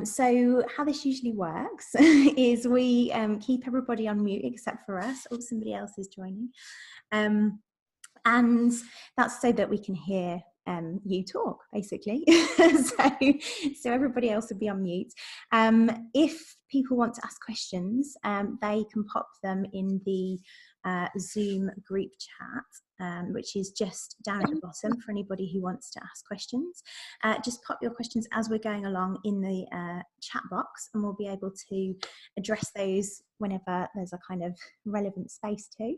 So how this usually works is we keep everybody on mute except for us. Oh, somebody else is joining. And that's so that we can hear you talk, basically. so everybody else will be on mute. If people want to ask questions, they can pop them in the Zoom group chat, which is just down at the bottom for anybody who wants to ask questions. Just pop your questions as we're going along in the chat box, and we'll be able to address those whenever there's a kind of relevant space to.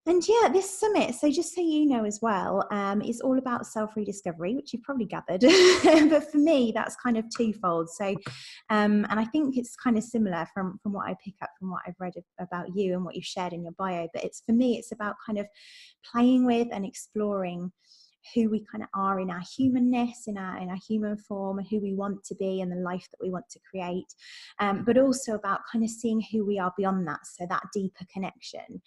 And yeah, this summit, so just so you know as well, is all about self-rediscovery, which you've probably gathered. But for me, that's kind of twofold. So, and I think it's kind of similar from what I pick up from what I've read about you and what you've shared in your bio. But for me, it's about kind of playing with and exploring who we kind of are in our humanness, in our human form, and who we want to be and the life that we want to create, but also about kind of seeing who we are beyond that, so that deeper connection,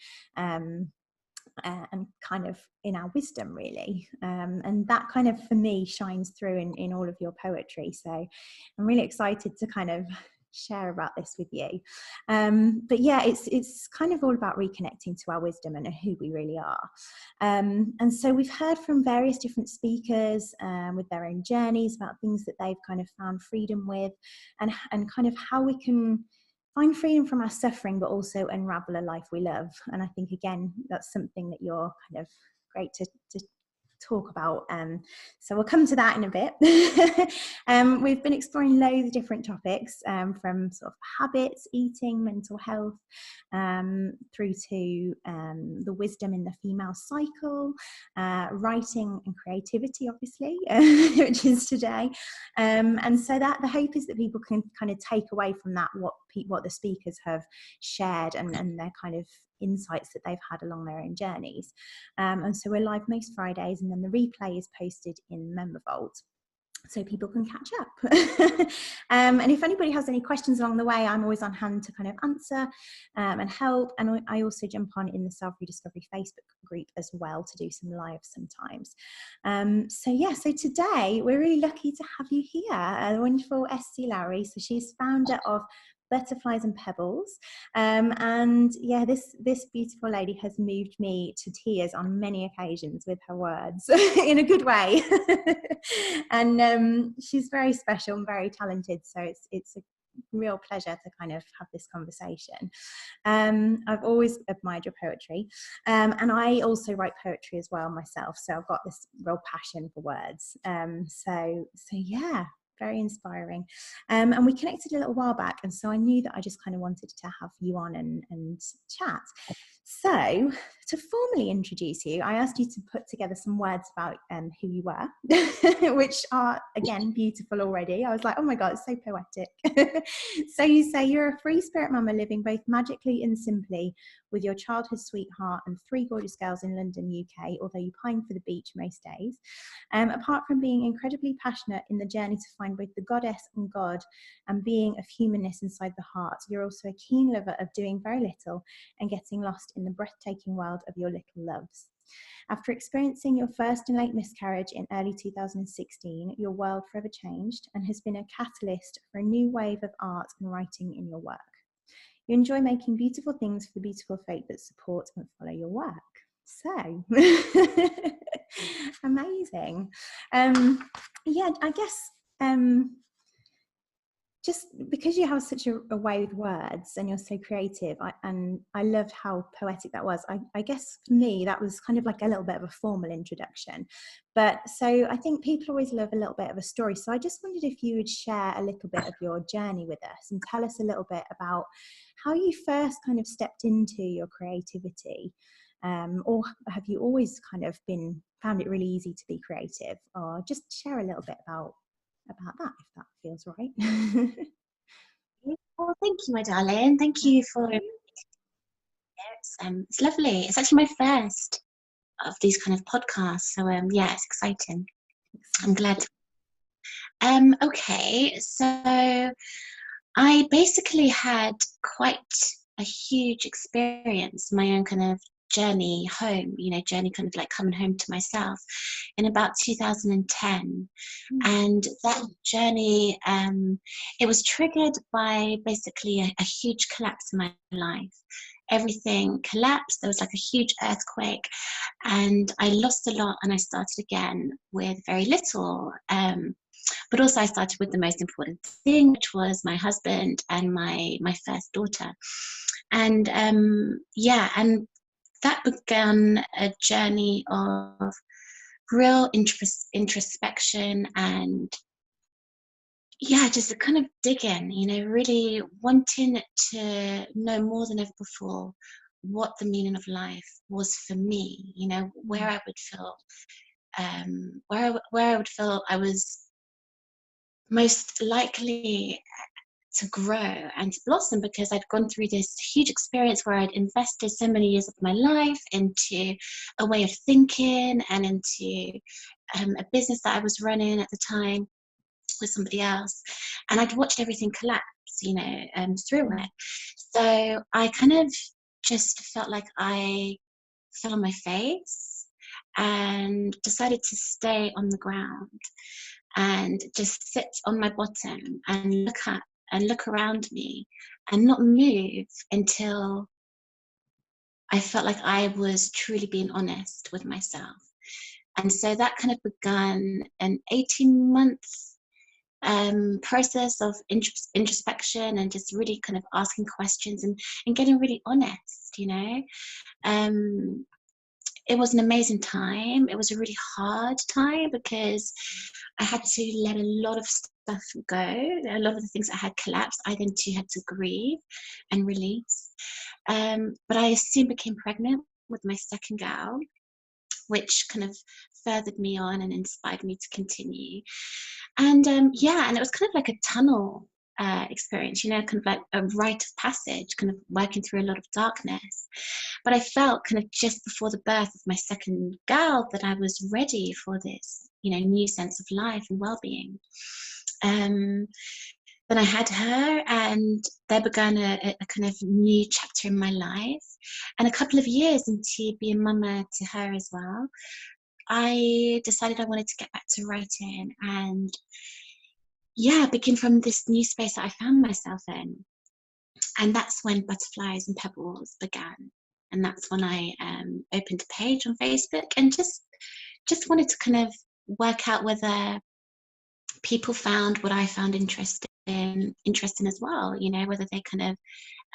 and kind of in our wisdom, really, and that kind of for me shines through in all of your poetry. So I'm really excited to kind of share about this with you. But yeah, it's kind of all about reconnecting to our wisdom and who we really are. And so we've heard from various different speakers with their own journeys about things that they've kind of found freedom with, and kind of how we can find freedom from our suffering, but also unravel a life we love. And I think, again, that's something that you're kind of great to talk about. So we'll come to that in a bit. We've been exploring loads of different topics, from sort of habits, eating, mental health, through to the wisdom in the female cycle, writing and creativity, obviously, which is today. And so that the hope is that people can kind of take away from that what the speakers have shared and their kind of insights that they've had along their own journeys. And so we're live most Fridays, and then the replay is posted in Member Vault, so people can catch up. And if anybody has any questions along the way, I'm always on hand to kind of answer and help. And I also jump on in the Self-Rediscovery Facebook group as well to do some live sometimes. So today we're really lucky to have you here, the wonderful SC Lowrie. So she's founder of Butterflies and Pebbles, and yeah, this beautiful lady has moved me to tears on many occasions with her words in a good way. And she's very special and very talented, so it's a real pleasure to kind of have this conversation. I've always admired your poetry, and I also write poetry as well myself, so I've got this real passion for words. So yeah, very inspiring. And we connected a little while back, and so I knew that I just kind of wanted to have you on and chat. So to formally introduce you, I asked you to put together some words about who you were, which are, again, beautiful already. I was like, oh my God, it's so poetic. So you say you're a free spirit mama living both magically and simply with your childhood sweetheart and 3 gorgeous girls in London, UK, although you pine for the beach most days. Apart from being incredibly passionate in the journey to find both the goddess and God and being of humanness inside the heart, you're also a keen lover of doing very little and getting lost in the breathtaking world of your little loves. After experiencing your first and late miscarriage in early 2016, your world forever changed and has been a catalyst for a new wave of art and writing in your work. You enjoy making beautiful things for the beautiful fate that support and follow your work. So, amazing. Yeah, I guess just because you have such a way with words and you're so creative, I loved how poetic that was. I guess for me, that was kind of like a little bit of a formal introduction. But so I think people always love a little bit of a story. So I just wondered if you would share a little bit of your journey with us and tell us a little bit about how you first kind of stepped into your creativity. Or have you always kind of found it really easy to be creative? Or just share a little bit about that, if that feels right. Well, thank you, my darling. Thank you for it's lovely. It's actually my first of these kind of podcasts, so yeah, it's exciting. I'm glad. Okay, so I basically had quite a huge experience, my own kind of journey home, journey kind of like coming home to myself in about 2010. And that journey, it was triggered by basically a huge collapse in my life. Everything collapsed. There was like a huge earthquake, and I lost a lot, and I started again with very little. But also I started with the most important thing, which was my husband and my first daughter. And and that began a journey of real introspection and just a kind of digging, really wanting to know more than ever before what the meaning of life was for me, where I would feel where I would feel I was most likely to grow and to blossom, because I'd gone through this huge experience where I'd invested so many years of my life into a way of thinking and into a business that I was running at the time with somebody else, and I'd watched everything collapse, through it. So I kind of just felt like I fell on my face and decided to stay on the ground and just sit on my bottom and look up and look around me and not move until I felt like I was truly being honest with myself. And so that kind of began an 18 months process of introspection and just really kind of asking questions and getting really honest, It was an amazing time. It was a really hard time because I had to let a lot of stuff go. A lot of the things that had collapsed, I then too had to grieve and release. But I soon became pregnant with my second girl, which kind of furthered me on and inspired me to continue. And and it was kind of like a tunnel experience, kind of like a rite of passage, kind of working through a lot of darkness. But I felt kind of just before the birth of my second girl that I was ready for this, new sense of life and well-being. Then I had her, and there began a kind of new chapter in my life. And a couple of years into being mama to her as well, I decided I wanted to get back to writing and begin from this new space that I found myself in. And that's when Butterflies and Pebbles began. And that's when I opened a page on Facebook and just wanted to kind of work out whether people found what I found interesting as well, whether they kind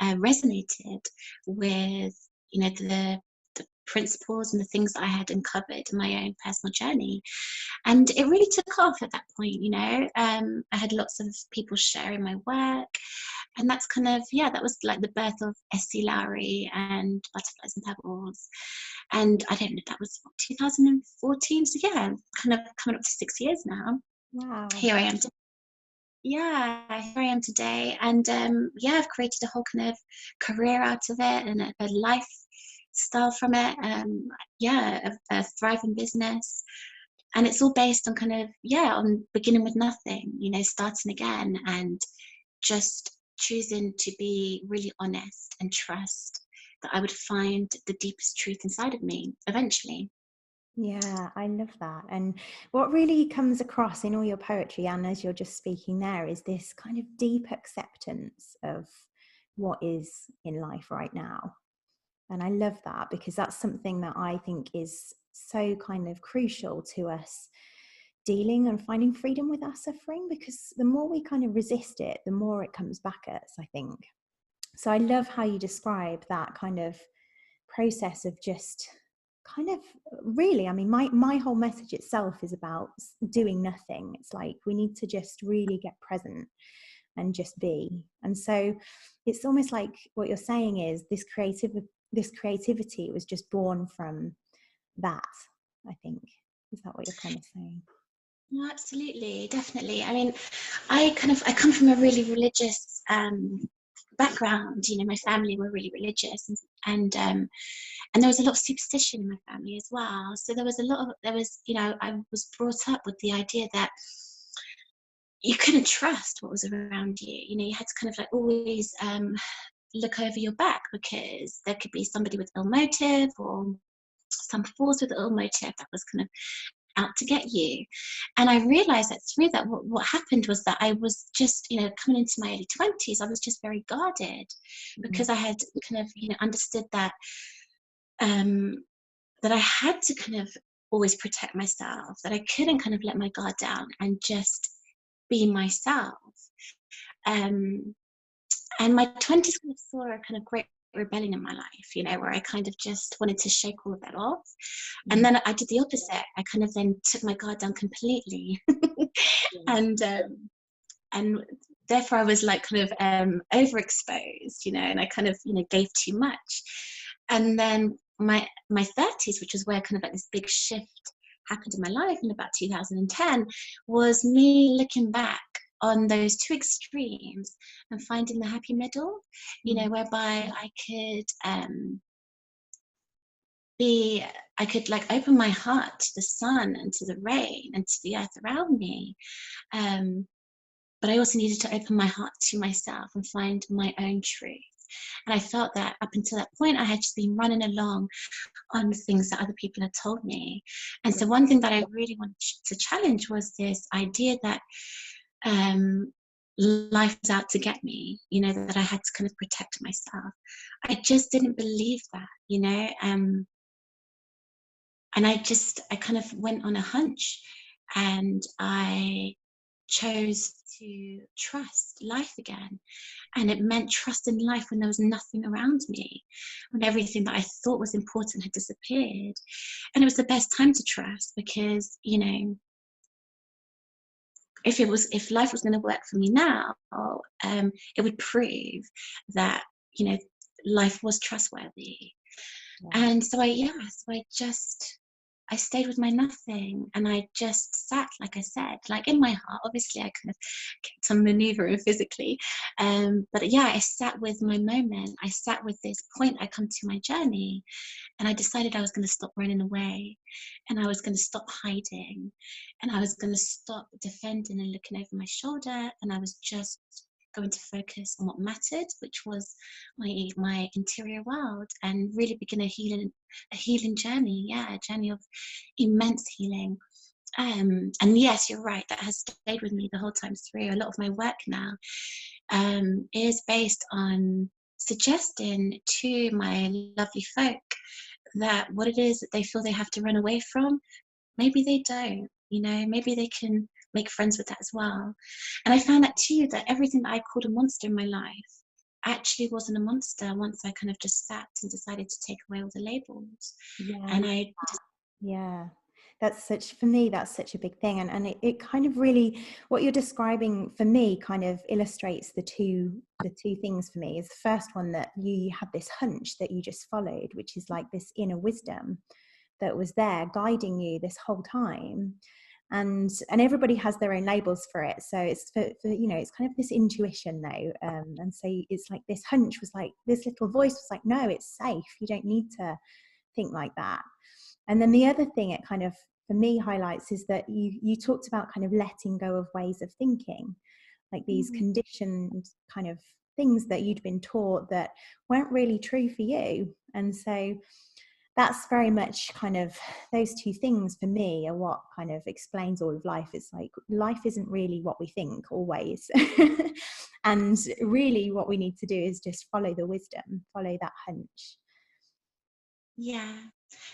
of resonated with, the principles and the things that I had uncovered in my own personal journey. And it really took off at that point, I had lots of people sharing my work, and that's kind of, that was like the birth of Lowrie and Butterflies and Pebbles. And I don't know, that was 2014. So kind of coming up to 6 years now. Wow. Here I am. Here I am today. And I've created a whole kind of career out of it and a lifestyle from it. A thriving business. And it's all based on kind of, on beginning with nothing, starting again and just choosing to be really honest and trust that I would find the deepest truth inside of me eventually. Yeah, I love that. And what really comes across in all your poetry, and as you're just speaking there, is this kind of deep acceptance of what is in life right now. And I love that, because that's something that I think is so kind of crucial to us dealing and finding freedom with our suffering, because the more we kind of resist it, the more it comes back at us, I think. So I love how you describe that kind of process of just kind of, really, I mean, my whole message itself is about doing nothing. It's like we need to just really get present and just be. And so it's almost like what you're saying is this creativity was just born from that, I think. Is that what you're kind of saying? No, absolutely, definitely. I mean, I come from a really religious background. My family were really religious, and there was a lot of superstition in my family as well. So there was I was brought up with the idea that you couldn't trust what was around you. You had to kind of like always look over your back, because there could be somebody with ill motive, or some force with ill motive that was kind of out to get you. And I realized that through that, what happened was that I was just, coming into my early 20s, I was just very guarded, because I had kind of, understood that, that I had to kind of always protect myself, that I couldn't kind of let my guard down and just be myself. And my 20s kind of saw a kind of great rebellion in my life, where I kind of just wanted to shake all of that off. And then I did the opposite. I kind of then took my guard down completely. and therefore I was like kind of overexposed, and I kind of, gave too much. And then my 30s, which is where kind of like this big shift happened in my life in about 2010, was me looking back on those two extremes and finding the happy middle, whereby I could like open my heart to the sun and to the rain and to the earth around me. But I also needed to open my heart to myself and find my own truth. And I felt that up until that point, I had just been running along on the things that other people had told me. And so one thing that I really wanted to challenge was this idea that life was out to get me, that I had to kind of protect myself. I just didn't believe that, and I kind of went on a hunch, and I chose to trust life again. And it meant trusting life when there was nothing around me, when everything that I thought was important had disappeared. And it was the best time to trust, because, if life was going to work for me now, it would prove that, life was trustworthy. And so I stayed with my nothing, and I just sat, like I said, like in my heart. Obviously, I kind of kept on maneuvering physically. But yeah, I sat with my moment. I sat with this point I come to my journey, and I decided I was going to stop running away, and I was going to stop hiding, and I was going to stop defending and looking over my shoulder, and I was just going to focus on what mattered, which was my interior world, and really begin a healing journey. A journey of immense healing. And yes, you're right, that has stayed with me the whole time through. A lot of my work now is based on suggesting to my lovely folk that what it is that they feel they have to run away from, maybe they don't. Maybe they can make friends with that as well. And I found that too, that everything that I called a monster in my life actually wasn't a monster once I kind of just sat and decided to take away all the labels. For me, that's such a big thing. And it kind of really, what you're describing for me kind of illustrates the two things for me. Is the first one, that you had this hunch that you just followed, which is like this inner wisdom that was there guiding you this whole time. And everybody has their own labels for it. So it's for it's kind of this intuition though. And so it's like this hunch was like, this little voice was like, no, it's safe. You don't need to think like that. And then the other thing it kind of, for me, highlights is that you talked about kind of letting go of ways of thinking, like these conditioned kind of things that you'd been taught that weren't really true for you. And so that's very much kind of, those two things for me are what kind of explains all of life. It's like, life isn't really what we think always. And really what we need to do is just follow the wisdom, follow that hunch. Yeah,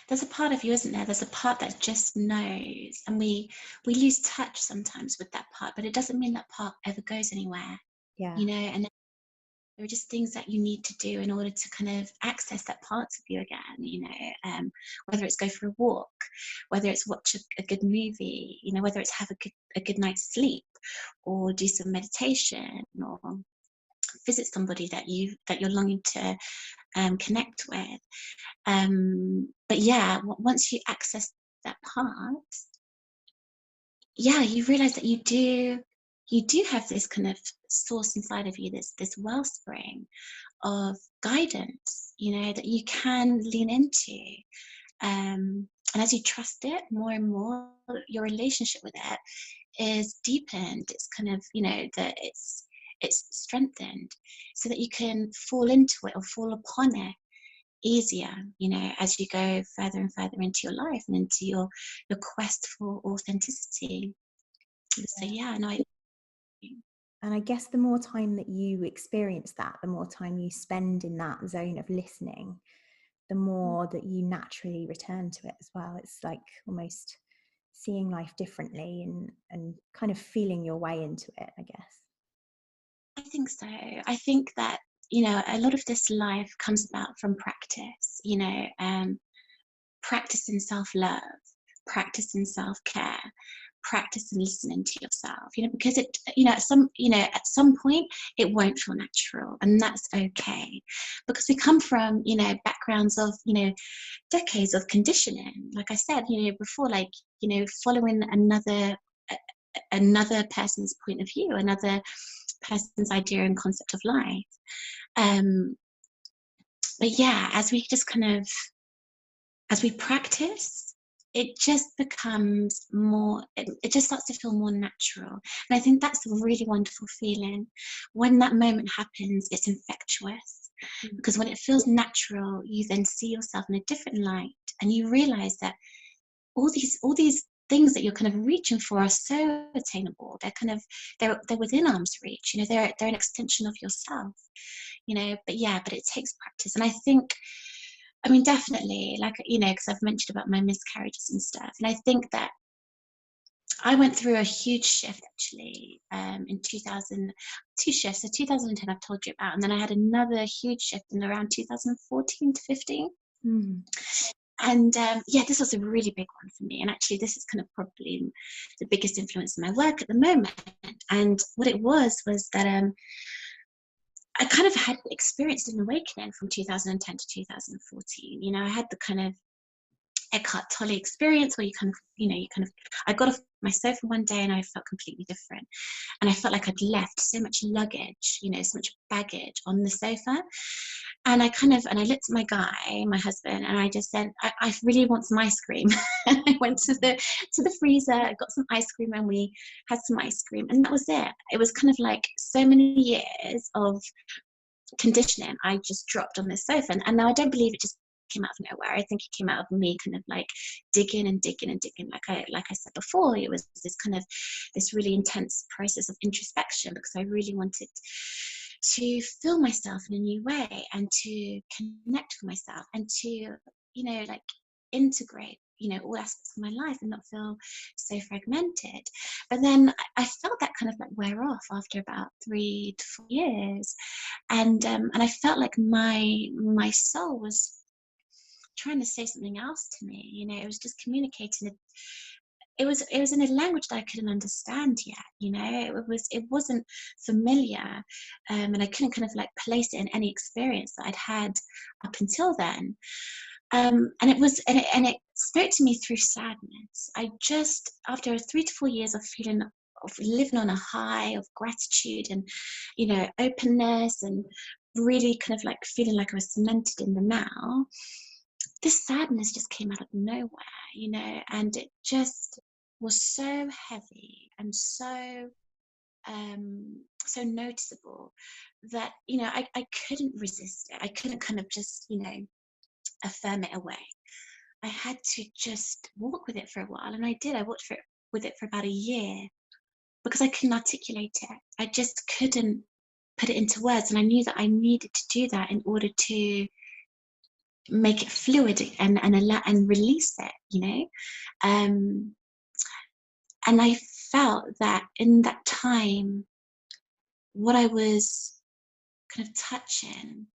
there's a part of you, isn't there? There's a part that just knows, and we lose touch sometimes with that part, but it doesn't mean that part ever goes anywhere. And there are just things that you need to do in order to kind of access that part of you again. Whether it's go for a walk, whether it's watch a good movie, whether it's have a good night's sleep, or do some meditation, or visit somebody that you're longing to connect with. But yeah, once you access that part, you realize that you do have this kind of source inside of you, this wellspring of guidance, that you can lean into. And as you trust it more and more, your relationship with it is deepened. It's kind of, that it's strengthened, so that you can fall into it or fall upon it easier, as you go further and further into your life and into your quest for authenticity. So yeah, no, and I guess the more time that you experience that, the more time you spend in that zone of listening, the more that you naturally return to it as well. It's like almost seeing life differently and kind of feeling your way into it, I guess. I think so. I think that, a lot of this life comes about from practice, practice in self-love, practice in self-care, practice in listening to yourself, because it, at some point it won't feel natural, and that's okay, because we come from, backgrounds of, decades of conditioning, like I said, before, like, following another person's point of view, another person's idea and concept of life. But yeah, as we practice, it just becomes more, it just starts to feel more natural. And I think that's a really wonderful feeling. When that moment happens, it's infectious. Because when it feels natural, you then see yourself in a different light, and you realize that all these things that you're kind of reaching for are so attainable. They're within arm's reach. They're an extension of yourself. But it takes practice. And I think, definitely, like, because I've mentioned about my miscarriages and stuff. And I think that I went through a huge shift, actually, in 2000, two shifts. So 2010, I've told you about, and then I had another huge shift in around 2014 to 15. And this was a really big one for me. And actually, this is kind of probably the biggest influence in my work at the moment. And what it was that I kind of had experienced an awakening from 2010 to 2014. I had the kind of Eckhart Tolle experience where I got off my sofa one day and I felt completely different. And I felt like I'd left so much luggage, so much baggage on the sofa. And I looked at my guy, my husband, and I just said, I really want some ice cream. And I went to the freezer, got some ice cream, and we had some ice cream. And that was it. It was kind of like so many years of conditioning I just dropped on this sofa. And now I don't believe it just came out of nowhere. I think it came out of me kind of like digging and digging and digging. Like I said before, it was this really intense process of introspection, because I really wanted to feel myself in a new way and to connect with myself and to, like, integrate, all aspects of my life and not feel so fragmented. But then I felt that kind of like wear off after about 3 to 4 years. And I felt like my soul was trying to say something else to me. It was just communicating. It was in a language that I couldn't understand yet. It wasn't familiar, and I couldn't kind of like place it in any experience that I'd had up until then. And it spoke to me through sadness. I just, after 3 to 4 years of living on a high of gratitude and, openness, and really kind of like feeling like I was cemented in the now, this sadness just came out of nowhere, and it just was so heavy and so noticeable that, I couldn't resist it. I couldn't kind of just, affirm it away. I had to just walk with it for a while, and I did. I walked with it for about a year, because I couldn't articulate it. I just couldn't put it into words, and I knew that I needed to do that in order to make it fluid and allow and release it, and I felt that in that time, what I was kind of touching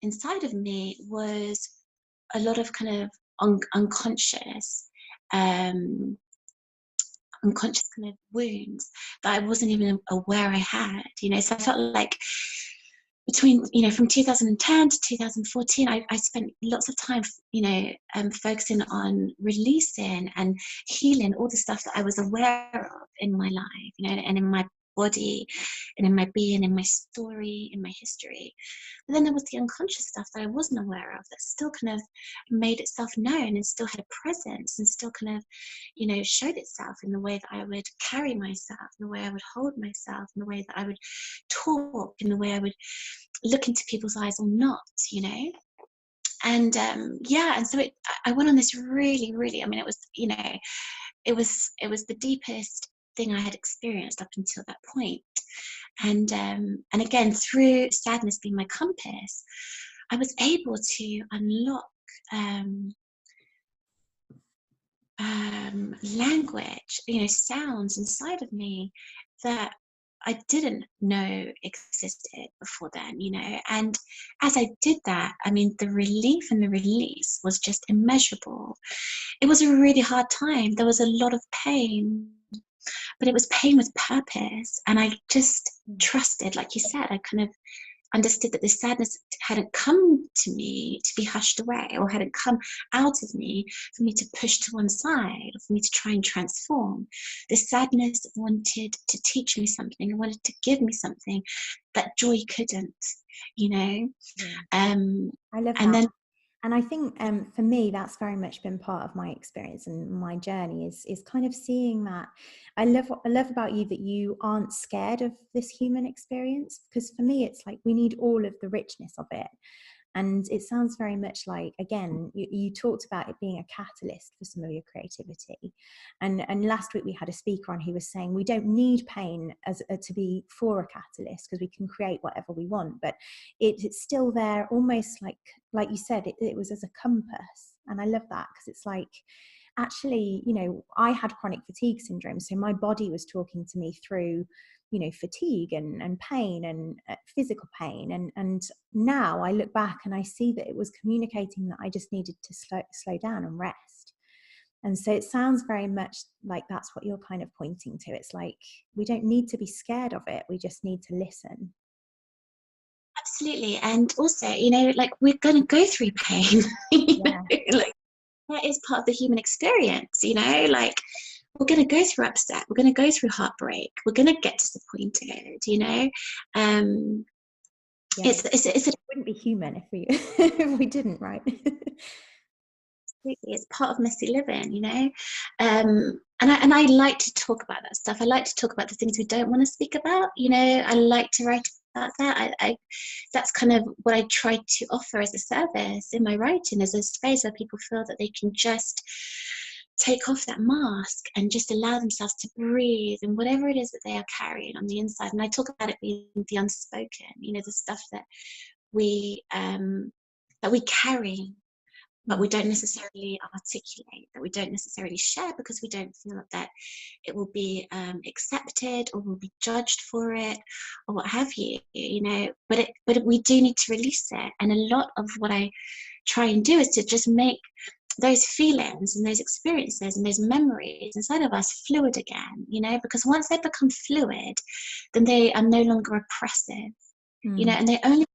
inside of me was a lot of kind of unconscious kind of wounds that I wasn't even aware I had, so I felt like between, from 2010 to 2014, I spent lots of time, focusing on releasing and healing all the stuff that I was aware of in my life, and in my body and in my being, in my story, in my history. But then there was the unconscious stuff that I wasn't aware of that still kind of made itself known and still had a presence and still kind of, showed itself in the way that I would carry myself, in the way I would hold myself, in the way that I would talk, in the way I would look into people's eyes or not, And and so I went on this really, really, I mean, it was, it was the deepest thing I had experienced up until that point. And again, through sadness being my compass, I was able to unlock language, sounds inside of me that I didn't know existed before then, And as I did that, I mean, the relief and the release was just immeasurable. It was a really hard time. There was a lot of pain, but it was pain with purpose. And I just trusted, like you said, I kind of understood that this sadness hadn't come to me to be hushed away, or hadn't come out of me for me to push to one side, or for me to try and transform. This sadness wanted to teach me something, and wanted to give me something that joy couldn't, Yeah. I love and that. then And I think for me, that's very much been part of my experience and my journey is kind of seeing that. I love about you that you aren't scared of this human experience, because for me, it's like we need all of the richness of it. And it sounds very much like, again, you talked about it being a catalyst for some of your creativity. And last week we had a speaker on who was saying we don't need pain as to be for a catalyst, because we can create whatever we want. But it's still there, almost like you said, it was as a compass. And I love that, because it's like, actually, I had chronic fatigue syndrome. So my body was talking to me through fatigue and pain and physical pain, and now I look back and I see that it was communicating that I just needed to slow down and rest. And so it sounds very much like that's what you're kind of pointing to. It's like we don't need to be scared of it, we just need to listen. absolutely, and also, like, we're going to go through pain. Yeah. Like, that is part of the human experience, like, we're going to go through upset, we're going to go through heartbreak, we're going to get disappointed, Yeah, it's wouldn't be human if we if we didn't, right? it's part of messy living, and I like to talk about that stuff. I like to talk about the things we don't want to speak about, I like to write about that. I that's kind of what I try to offer as a service in my writing, as a space where people feel that they can just take off that mask and just allow themselves to breathe and whatever it is that they are carrying on the inside. And I talk about it being the unspoken, the stuff that we carry, but we don't necessarily articulate, that we don't necessarily share, because we don't feel that it will be accepted, or will be judged for it, or what have you, But we do need to release it. And a lot of what I try and do is to just make those feelings and those experiences and those memories inside of us fluid again, because once they become fluid, then they are no longer oppressive, and they only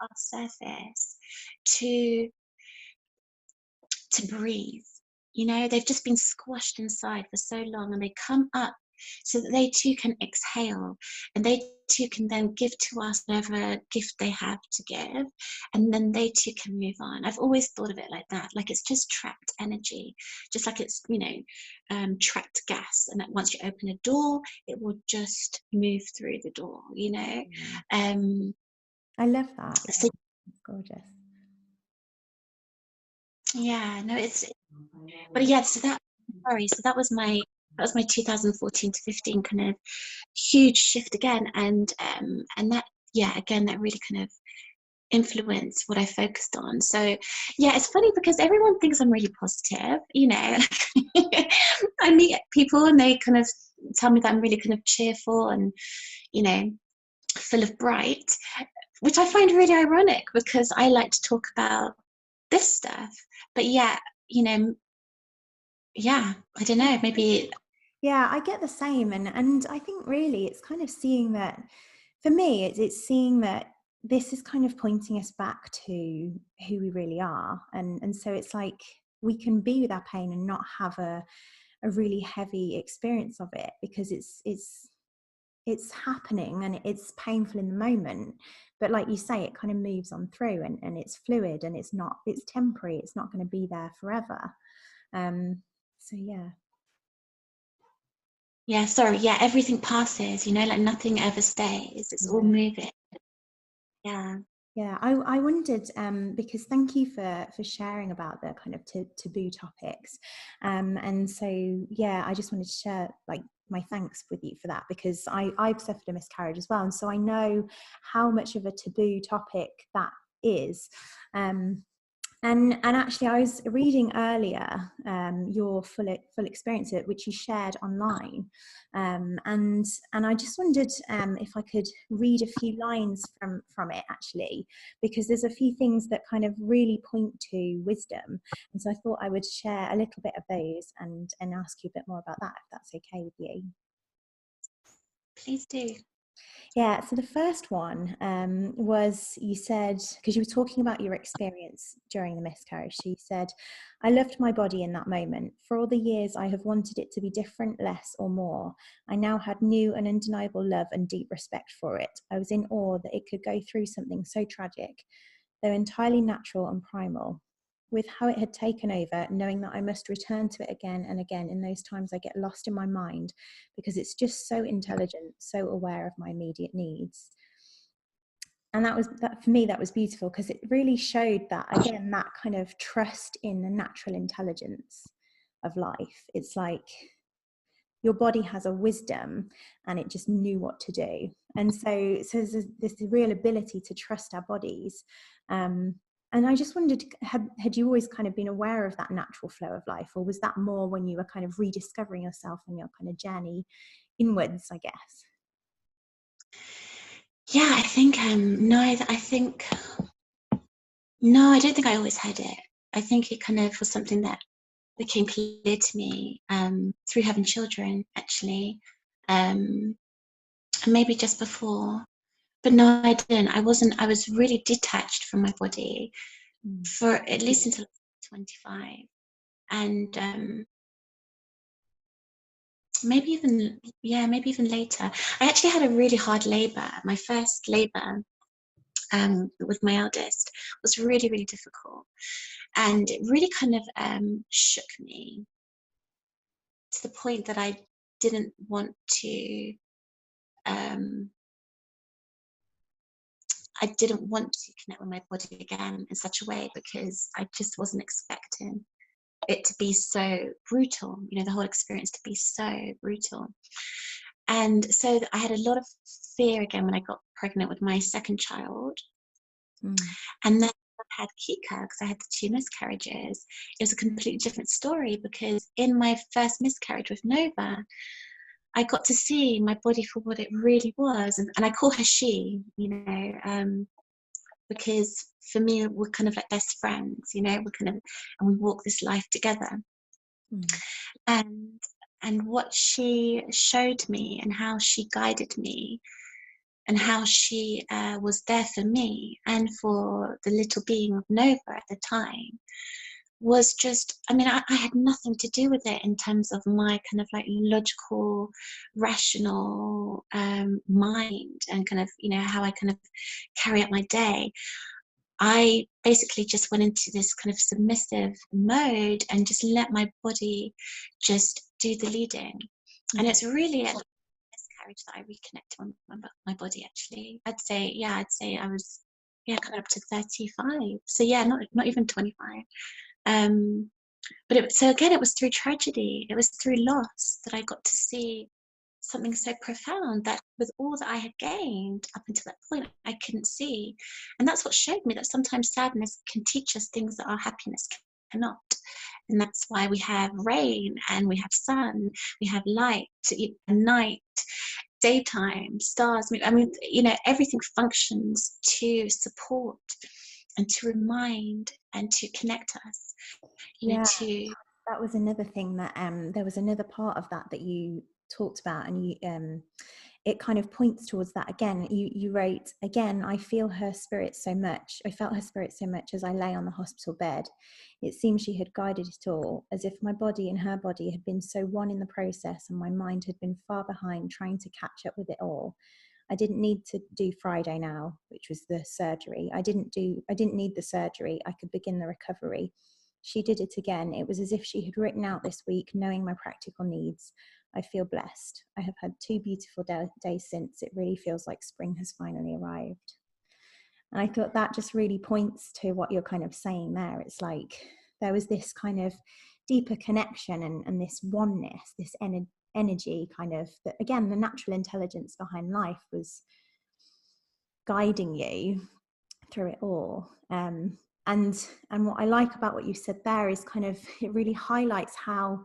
our surface to breathe. They've just been squashed inside for so long, and they come up so that they too can exhale, and they too can then give to us whatever gift they have to give, and then they too can move on. I've always thought of it like that, like it's just trapped energy, just like it's trapped gas, and that once you open a door, it will just move through the door. I love that. So It's gorgeous. yeah, no, but yeah, so that was my 2014 to 15 kind of huge shift again, and that, yeah, again, that really kind of influenced what I focused on. So yeah, it's funny because everyone thinks I'm really positive, I meet people and they kind of tell me that I'm really kind of cheerful and full of bright, which I find really ironic, because I like to talk about this stuff, but yeah, yeah, I don't know, maybe. Yeah, I get the same. And I think really it's kind of seeing that, for me, it's seeing that this is kind of pointing us back to who we really are. And so it's like we can be with our pain and not have a really heavy experience of it, because it's it's happening and it's painful in the moment, but like you say, it kind of moves on through, and it's fluid, and it's temporary, it's not going to be there forever. So Yeah, sorry. Yeah, everything passes, like nothing ever stays. It's all moving. Yeah. Yeah, I wondered, because thank you for sharing about the kind of taboo topics, and so I just wanted to share like my thanks with you for that, because I've suffered a miscarriage as well, and so I know how much of a taboo topic that is. And actually, I was reading earlier your full experience, which you shared online, and I just wondered if I could read a few lines from it, actually, because there's a few things that kind of really point to wisdom, and so I thought I would share a little bit of those and ask you a bit more about that, if that's okay with you. Please do. Yeah, so the first one was, you said, because you were talking about your experience during the miscarriage, so you said, I loved my body in that moment. For all the years I have wanted it to be different, less or more, I now had new and undeniable love and deep respect for it. I was in awe that it could go through something so tragic, though entirely natural and primal. With how it had taken over, knowing that I must return to it again and again, in those times I get lost in my mind, because it's just so intelligent, so aware of my immediate needs. And that for me, that was beautiful, because it really showed that, again, that kind of trust in the natural intelligence of life. It's like your body has a wisdom, and it just knew what to do. And so there's this real ability to trust our bodies. And I just wondered, had you always kind of been aware of that natural flow of life, or was that more when you were kind of rediscovering yourself on your kind of journey inwards, I guess? Yeah, I think no, I think no, I don't think I always had it. I think it kind of was something that became clear to me through having children, actually, and maybe just before. But no, I didn't. I wasn't. I was really detached from my body for at least until 25, and maybe even later. I actually had a really hard labor. My first labor with my eldest was really, really difficult, and it really kind of shook me to the point that I didn't want to. Um, I didn't want to connect with my body again in such a way, because I just wasn't expecting it to be so brutal, the whole experience to be so brutal. And so I had a lot of fear again when I got pregnant with my second child. And then I had Kika, because I had the 2 miscarriages. It was a completely different story, because in my first miscarriage with Nova, I got to see my body for what it really was. And I call her she, because for me, we're kind of like best friends, we're kind of, and we walk this life together. And what she showed me, and how she guided me, and how she was there for me and for the little being of Nova at the time, was just, I had nothing to do with it in terms of my kind of like logical, rational mind, and kind of, how I kind of carry out my day. I basically just went into this kind of submissive mode and just let my body just do the leading. And it's really at miscarriage that I reconnected with my body, actually. I'd say I was coming up to 35. So not even 25. But so again, it was through tragedy, it was through loss, that I got to see something so profound, that with all that I had gained up until that point, I couldn't see. And that's what showed me that sometimes sadness can teach us things that our happiness cannot. And that's why we have rain, and we have sun, we have light, night, daytime, stars. Everything functions to support and to remind and to connect us. That was another thing that there was another part of that you talked about, and it kind of points towards that again. You wrote, again, I felt her spirit so much as I lay on the hospital bed. It seemed she had guided it all, as if my body and her body had been so one in the process, and my mind had been far behind trying to catch up with it all. I didn't need to do Friday now, which was the surgery. I didn't need the surgery. I could begin the recovery. She did it again. It was as if she had written out this week, knowing my practical needs. I feel blessed. I have had 2 beautiful days since. It really feels like spring has finally arrived. And I thought that just really points to what you're kind of saying there. It's like there was this kind of deeper connection and this oneness, this energy kind of, that again, the natural intelligence behind life was guiding you through it all. And what I like about what you said there is kind of, it really highlights how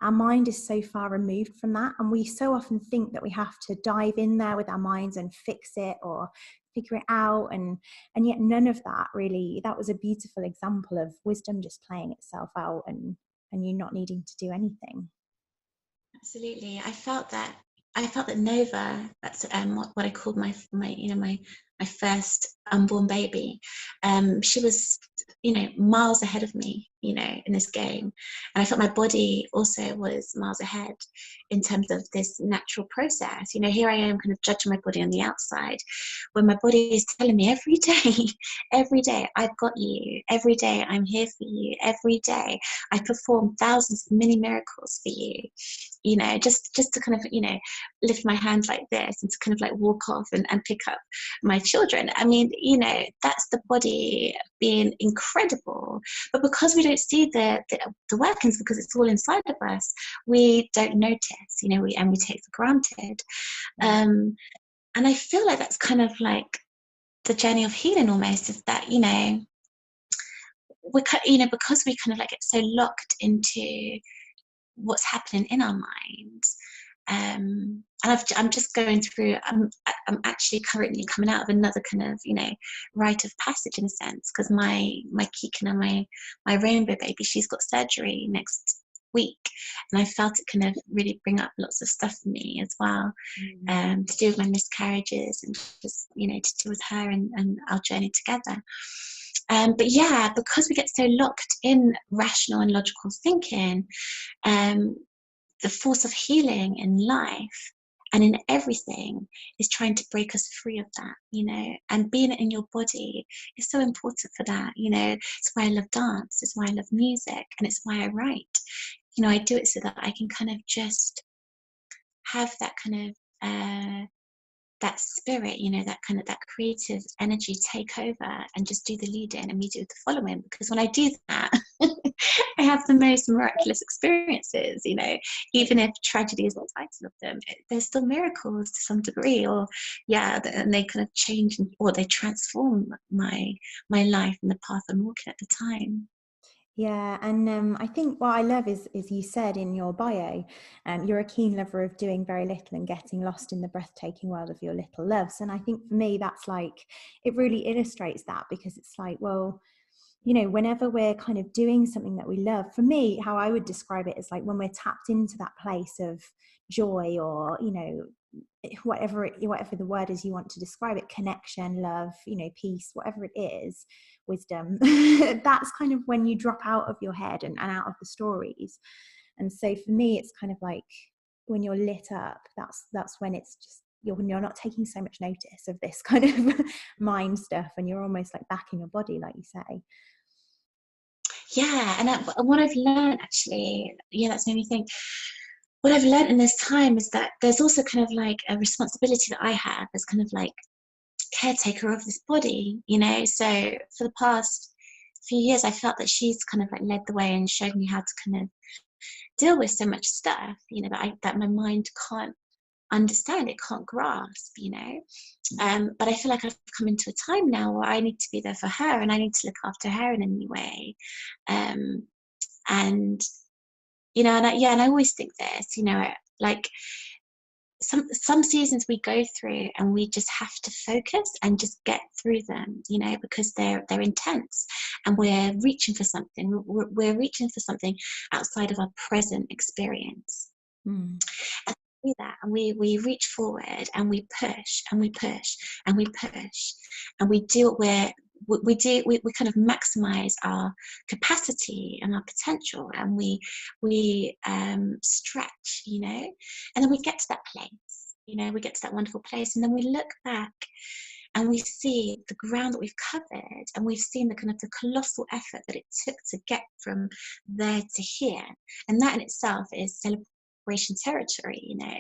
our mind is so far removed from that, and we so often think that we have to dive in there with our minds and fix it or figure it out, and yet none of that really. That was a beautiful example of wisdom just playing itself out, and you not needing to do anything. Absolutely. I felt that Nova, that's what I called my first unborn baby. She was, miles ahead of me, in this game. And I felt my body also was miles ahead in terms of this natural process. Here I am kind of judging my body on the outside, when my body is telling me every day, I've got you. Every day, I'm here for you. Every day, I perform thousands of mini miracles for you. Just to kind of, lift my hand like this and to kind of like walk off and pick up my children. I mean, that's the body being incredible. But because we don't see the workings, because it's all inside of us, we don't notice, we take for granted. And I feel like that's kind of like the journey of healing almost, is that, because we kind of like get so locked into what's happening in our minds. And I'm just going through, I'm actually currently coming out of another kind of, rite of passage in a sense, because my Kikana, my rainbow baby, she's got surgery next week, and I felt it kind of really bring up lots of stuff for me as well, to do with my miscarriages, and just, to do with her and our journey together. But yeah, because we get so locked in rational and logical thinking, the force of healing in life and in everything is trying to break us free of that, and being in your body is so important for that. It's why I love dance, it's why I love music, and it's why I write. I do it so that I can kind of just have that kind of that spirit, that creative energy take over and just do the leading and me do the following. Because when I do that, I have the most miraculous experiences, even if tragedy is the title of them, there's still miracles to some degree, or and they kind of change or they transform my life and the path I'm walking at the time. Yeah, and I think what I love is you said in your bio, you're a keen lover of doing very little and getting lost in the breathtaking world of your little loves. And I think for me, that's like, it really illustrates that, because it's like, well, whenever we're kind of doing something that we love, for me, how I would describe it is like when we're tapped into that place of joy, or, whatever the word is you want to describe it, connection, love, peace, whatever it is, wisdom, that's kind of when you drop out of your head and out of the stories. And so for me, it's kind of like when you're lit up, that's when it's just, you're not taking so much notice of this kind of mind stuff, and you're almost like back in your body, like you say. Yeah, and what I've learned, actually, that's made me think. What I've learned in this time is that there's also kind of like a responsibility that I have as kind of like caretaker of this body, So for the past few years, I felt that she's kind of like led the way and showed me how to kind of deal with so much stuff, that my mind can't understand, it can't grasp, but I feel like I've come into a time now where I need to be there for her, and I need to look after her in a new way. And and I always think this, like some seasons we go through and we just have to focus and just get through them, because they're intense, and we're reaching for something. We're reaching for something outside of our present experience. do that, and we reach forward and we push and we push and we push, and we do it where we kind of maximize our capacity and our potential, and we stretch, you know, and then we get to that place, you know, we get to that wonderful place, and then we look back and we see the ground that we've covered, and we've seen the kind of the colossal effort that it took to get from there to here, and that in itself is celebration territory, you know.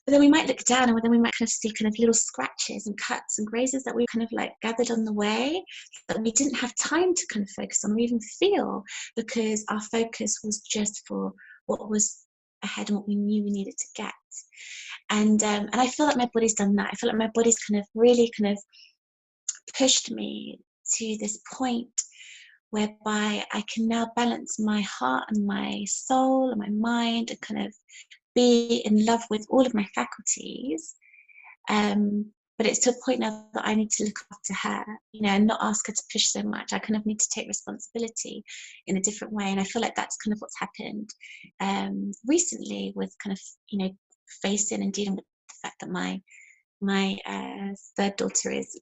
But then we might look down, and then we might kind of see kind of little scratches and cuts and grazes that we kind of like gathered on the way that we didn't have time to kind of focus on or even feel, because our focus was just for what was ahead and what we knew we needed to get. And I feel like my body's done that. I feel like my body's kind of really kind of pushed me to this point whereby I can now balance my heart and my soul and my mind and kind of be in love with all of my faculties. But it's to a point now that I need to look after her, you know, and not ask her to push so much. I kind of need to take responsibility in a different way. And I feel like that's kind of what's happened recently with kind of, you know, facing and dealing with the fact that my third daughter is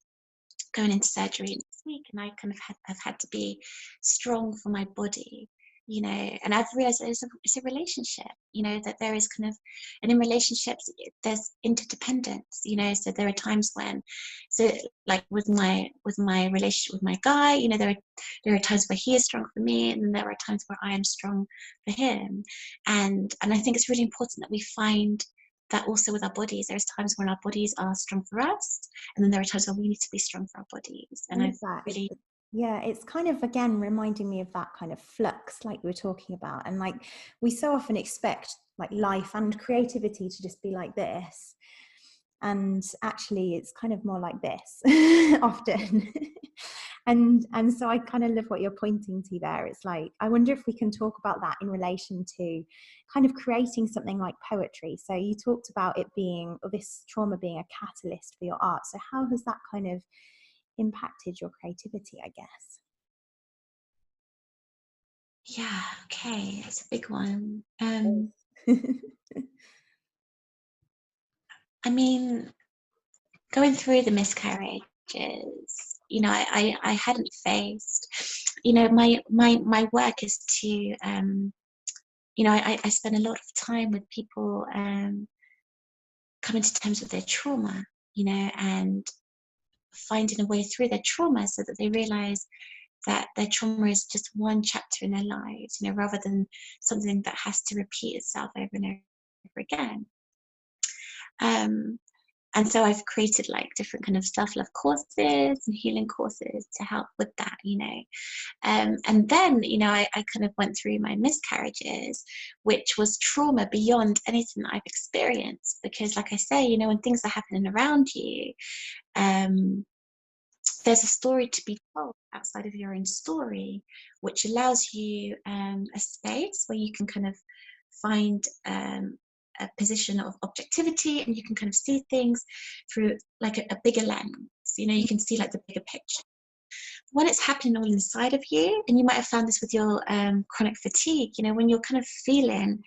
going into surgery next week, and I kind of have had to be strong for my body, you know. And I've realized that it's a relationship, you know, that there is kind of, and in relationships there's interdependence, you know. So there are times when, so like with my relationship with my guy, you know, there are times where he is strong for me, and then there are times where I am strong for him. And I think it's really important that we find that also with our bodies. There's times when our bodies are strong for us, and then there are times when we need to be strong for our bodies. And I've really, yeah, it's kind of, again, reminding me of that kind of flux like we were talking about. And like, we so often expect like life and creativity to just be like this, and actually it's kind of more like this often. And so I kind of love what you're pointing to there. It's like, I wonder if we can talk about that in relation to kind of creating something like poetry. So you talked about it being, or this trauma being, a catalyst for your art. So how has that kind of impacted your creativity, I guess? yeah, okay, it's a big one. I mean, going through the miscarriages, you know, I hadn't faced, you know, my work is to, you know, I spend a lot of time with people coming to terms with their trauma, you know, and finding a way through their trauma so that they realize that their trauma is just one chapter in their lives, you know, rather than something that has to repeat itself over and over again. And so I've created like different kind of self-love courses and healing courses to help with that, you know. And then, you know, I kind of went through my miscarriages, which was trauma beyond anything that I've experienced. Because like I say, you know, when things are happening around you, there's a story to be told outside of your own story, which allows you a space where you can kind of find a position of objectivity, and you can kind of see things through like a bigger lens. You know, you can see like the bigger picture. When it's happening all inside of you, and you might have found this with your chronic fatigue, you know, when you're kind of feeling,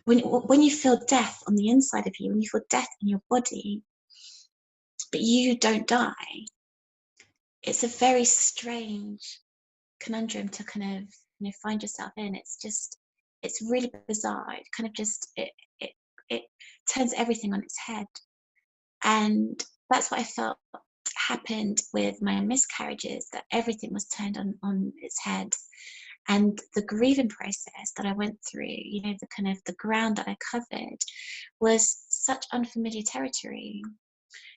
when you feel death on the inside of you, when you feel death in your body, but you don't die, it's a very strange conundrum to kind of, you know, find yourself in. It's really bizarre. It kind of just it turns everything on its head. And that's what I felt happened with my miscarriages, that everything was turned on its head. And the grieving process that I went through, you know, the kind of the ground that I covered was such unfamiliar territory.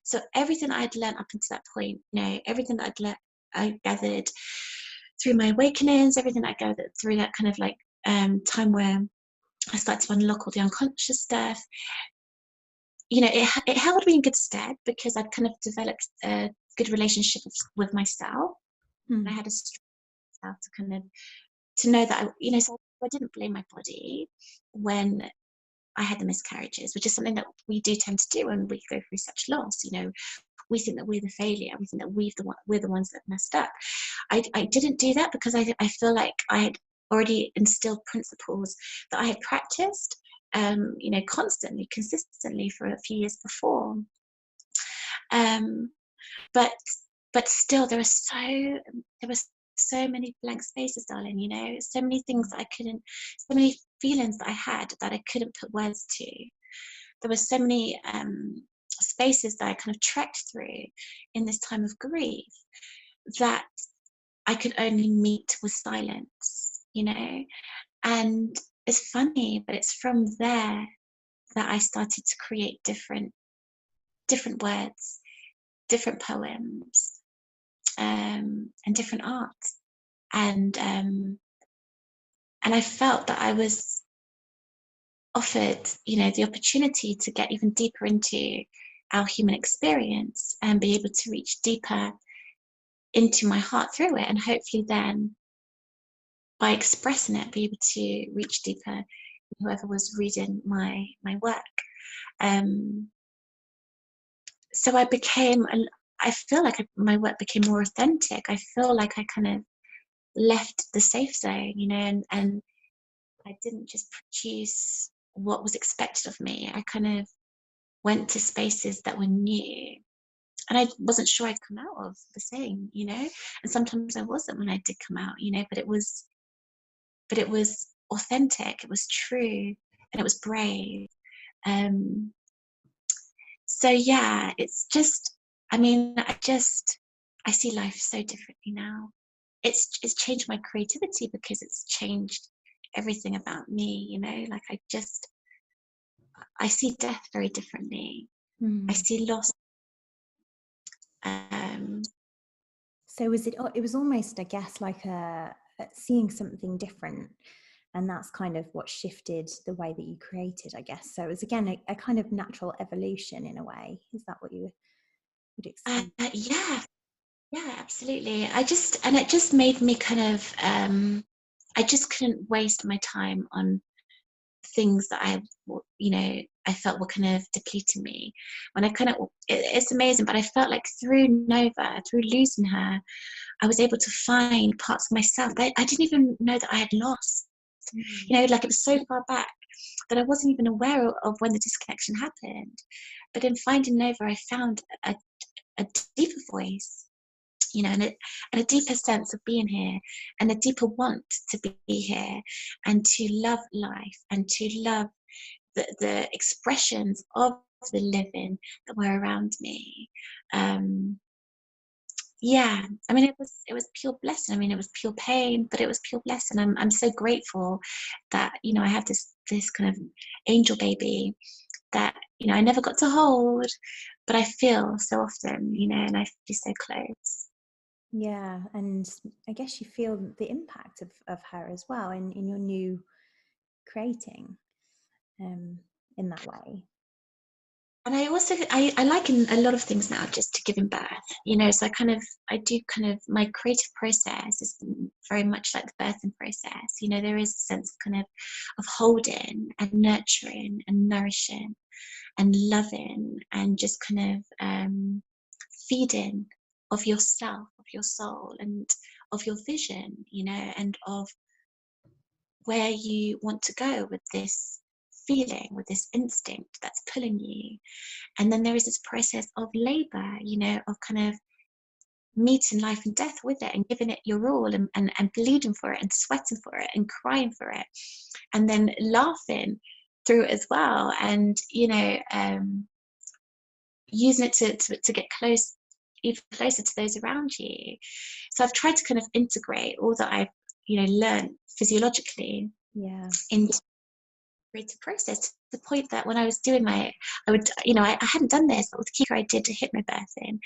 So everything I'd learned up until that point, you know, everything that I gathered through my awakenings, everything I gathered through that kind of like time where I started to unlock all the unconscious stuff, you know, it held me in good stead, because I'd kind of developed a good relationship with myself. I had a strong self to kind of, to know that you know, so I didn't blame my body when I had the miscarriages, which is something that we do tend to do when we go through such loss. You know, we think that we're the failure. We think that we're the ones that messed up. I didn't do that, because I feel like I had already instilled principles that I had practiced constantly, consistently for a few years before. Um, but still, there were so many blank spaces, darling. So many things that so many feelings that I had that I couldn't put words to. There were so many spaces that I kind of trekked through in this time of grief that I could only meet with silence, And it's funny, but it's from there that I started to create different words, different poems, and different art. And I felt that I was offered, the opportunity to get even deeper into our human experience and be able to reach deeper into my heart through it, and hopefully then by expressing it be able to reach deeper whoever was reading my work. So I feel like my work became more authentic. I feel like I kind of left the safe zone, and I didn't just produce what was expected of me. I kind of went to spaces that were new, and I wasn't sure I'd come out of the same, and sometimes I wasn't when I did come out, but it was authentic, it was true, and it was brave. So yeah, it's just, I see life so differently now. It's changed my creativity because it's changed everything about me, like I see death very differently. I see loss. So it was almost, I guess, like seeing something different, and that's kind of what shifted the way that you created, I guess. So it was, again, a kind of natural evolution in a way. Is that what you would explain? Yeah, absolutely. It just made me kind of, I just couldn't waste my time on things that I felt were kind of depleting me. When it's amazing, but I felt like through Nova, through losing her, I was able to find parts of myself that I didn't even know that I had lost. Like it was so far back that I wasn't even aware of when the disconnection happened. But in finding Nova, I found a deeper voice, and a deeper sense of being here, and a deeper want to be here, and to love life, and to love the expressions of the living that were around me. Yeah, it was pure blessing. It was pure pain, but it was pure blessing. I'm so grateful that I have this kind of angel baby that I never got to hold, but I feel so often, and I feel so close. Yeah, and I guess you feel the impact of her as well in your new creating, in that way. And I also I liken a lot of things now just to giving birth, so I do my creative process is very much like the birthing process. There is a sense of holding and nurturing and nourishing and loving and just feeding of yourself, of your soul, and of your vision, and of where you want to go with this feeling, with this instinct that's pulling you. And then there is this process of labor, of meeting life and death with it, and giving it your all, and bleeding for it, and sweating for it, and crying for it, and then laughing through it as well, and using it to get even closer to those around you. So I've tried to integrate all that I've learned physiologically into creative process, to the point that when I was doing I hadn't done this, but with Kika I did hypnobirthing,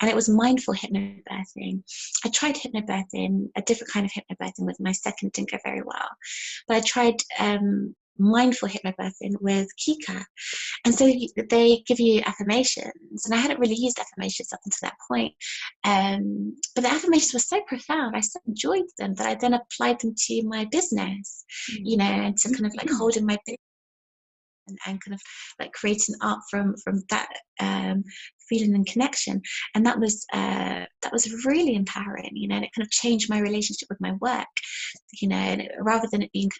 and it was mindful hypnobirthing. I tried hypnobirthing, a different kind of hypnobirthing with my second, didn't go very well, but I tried mindful hypnobirthing with Kika. And so they give you affirmations, and I hadn't really used affirmations up until that point. But the affirmations were so profound, I so enjoyed them, that I then applied them to my business, and to holding my business, and creating art from that feeling and connection. And that was really empowering, and it changed my relationship with my work, and rather than it being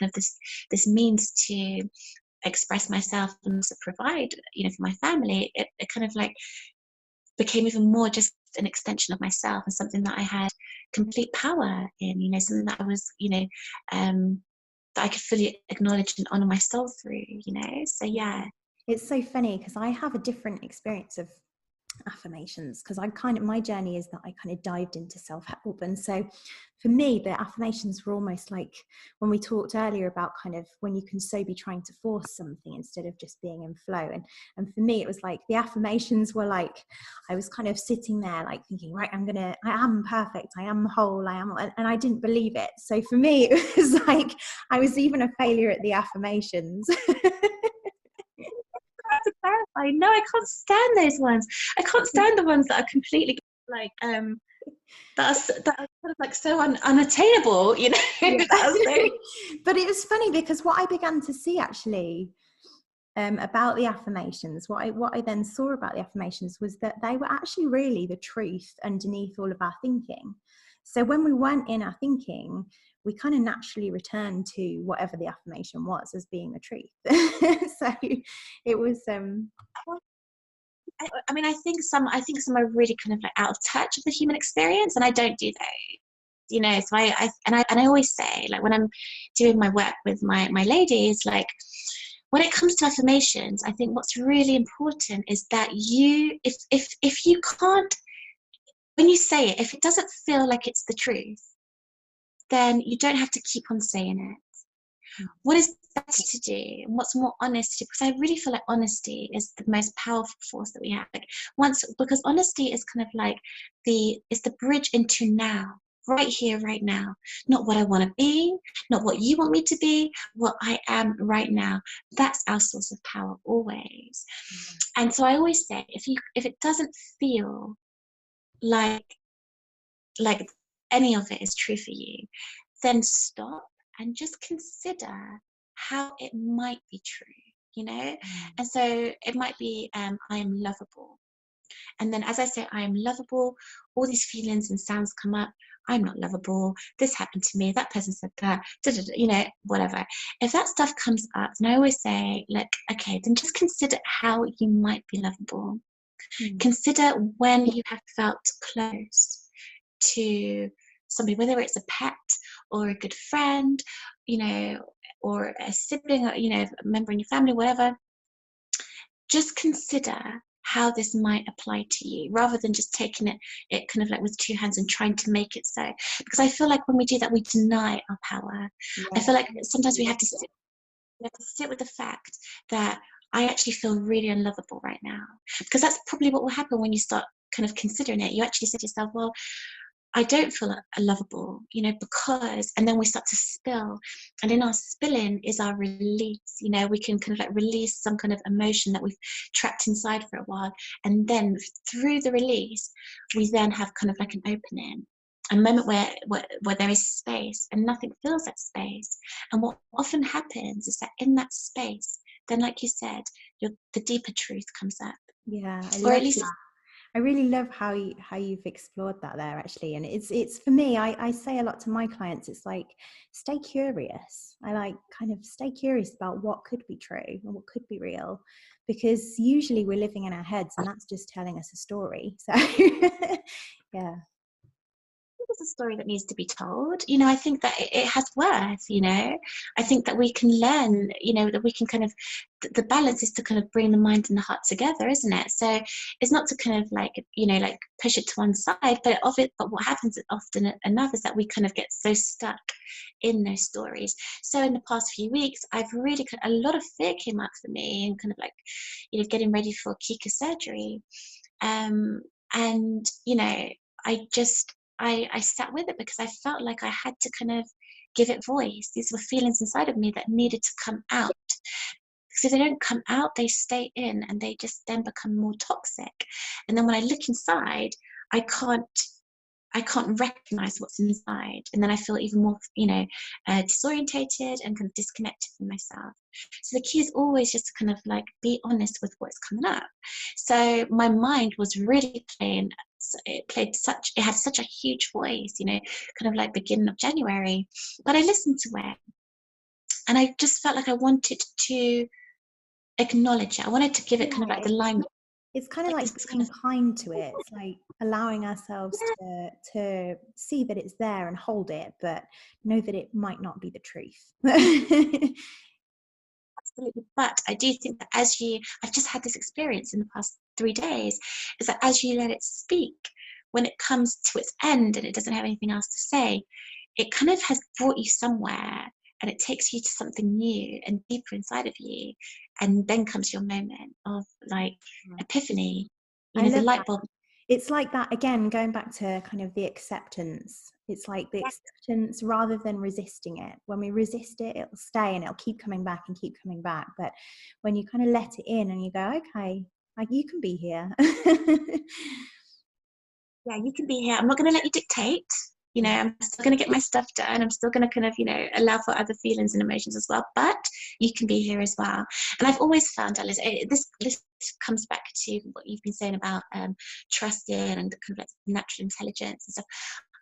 this means to express myself and also provide, for my family, it kind of like became even more just an extension of myself and something that I had complete power in, something that I was, that I could fully acknowledge and honor my soul through. So yeah. It's so funny because I have a different experience of affirmations, because my journey is that I kind of dived into self-help, and so for me the affirmations were almost like when we talked earlier about kind of when you can so be trying to force something instead of just being in flow, and for me it was like the affirmations were like I was kind of sitting there like thinking, right, I am perfect, I am whole, I am, and I didn't believe it. So for me it was like I was even a failure at the affirmations. To clarify, no, I can't stand those ones. I can't stand the ones that are completely like that are kind of like so unattainable, Yeah. so... But it was funny because what I began to see actually about the affirmations, what I then saw about the affirmations was that they were actually really the truth underneath all of our thinking. So when we weren't in our thinking, we kind of naturally returned to whatever the affirmation was as being the truth. So it was I mean, I think some are really kind of like out of touch with the human experience, and I don't do those. So I always say, like, when I'm doing my work with my ladies, like, when it comes to affirmations, I think what's really important is that if you can't, when you say it, if it doesn't feel like it's the truth, then you don't have to keep on saying it. What is better to do and what's more honest to do? Because I really feel like honesty is the most powerful force that we have. Because honesty is kind of like it's the bridge into now, right here, right now. Not what I want to be, not what you want me to be, what I am right now. That's our source of power always. And so I always say, if it doesn't feel like any of it is true for you, then stop and just consider how it might be true. And so it might be, I am lovable. And then as I say, I am lovable, all these feelings and sounds come up. I'm not lovable. This happened to me. That person said that, whatever. If that stuff comes up, then I always say, look, okay, then just consider how you might be lovable. Consider when you have felt close to somebody, whether it's a pet or a good friend, or a sibling, or, a member in your family, whatever. Just consider how this might apply to you, rather than just taking it kind of like with two hands and trying to make it so. Because I feel like when we do that, we deny our power. Yeah. I feel like sometimes we have to sit with the fact that I actually feel really unlovable right now. Because that's probably what will happen when you start kind of considering it. You actually say to yourself, well, I don't feel lovable, because, and then we start to spill. And in our spilling is our release. We can kind of like release some kind of emotion that we've trapped inside for a while. And then through the release, we then have kind of like an opening, a moment where there is space and nothing fills that space. And what often happens is that in that space, then, like you said, the deeper truth comes up. Yeah, or at least that. I really love how you've explored that there, actually. And it's for me, I say a lot to my clients, it's like, stay curious. I like kind of stay curious about what could be true and what could be real, because usually we're living in our heads and that's just telling us a story. So yeah. It's a story that needs to be told. I think that it has worth. I think that we can learn, that we can kind of, the balance is to kind of bring the mind and the heart together, isn't it? So it's not to kind of like push it to one side, but what happens often enough is that we kind of get so stuck in those stories. So in the past few weeks, I've really a lot of fear came up for me, and kind of like getting ready for Kika surgery, and I sat with it because I felt like I had to kind of give it voice. These were feelings inside of me that needed to come out. Because if they don't come out, they stay in and they just then become more toxic. And then when I look inside, I can't recognize what's inside. And then I feel even more, disorientated and kind of disconnected from myself. So the key is always just to kind of like be honest with what's coming up. So my mind was really playing. It had such a huge voice, kind of like beginning of January. But I listened to it, and I just felt like I wanted to acknowledge it. I wanted to give it kind of Yeah, like the limelight. it's kind of Like like this kind being of, kind to it. It's like allowing ourselves to see that it's there and hold it, but know that it might not be the truth. absolutely. But I do think that I've just had this experience in the past 3 days, is that as you let it speak, when it comes to its end and it doesn't have anything else to say, it kind of has brought you somewhere, and it takes you to something new and deeper inside of you. And then comes your moment of like epiphany, I the love light that. bulb. It's like that again, going back to kind of the acceptance. It's like the acceptance rather than resisting it. When we resist it, it'll stay and it'll keep coming back and keep coming back. But when you kind of let it in and you go, okay, like you can be here. Yeah, you can be here. I'm not going to let you dictate. I'm still going to get my stuff done. I'm still going to kind of, allow for other feelings and emotions as well. But you can be here as well. And I've always found, Alice, this comes back to what you've been saying about trusting and kind of like natural intelligence and stuff.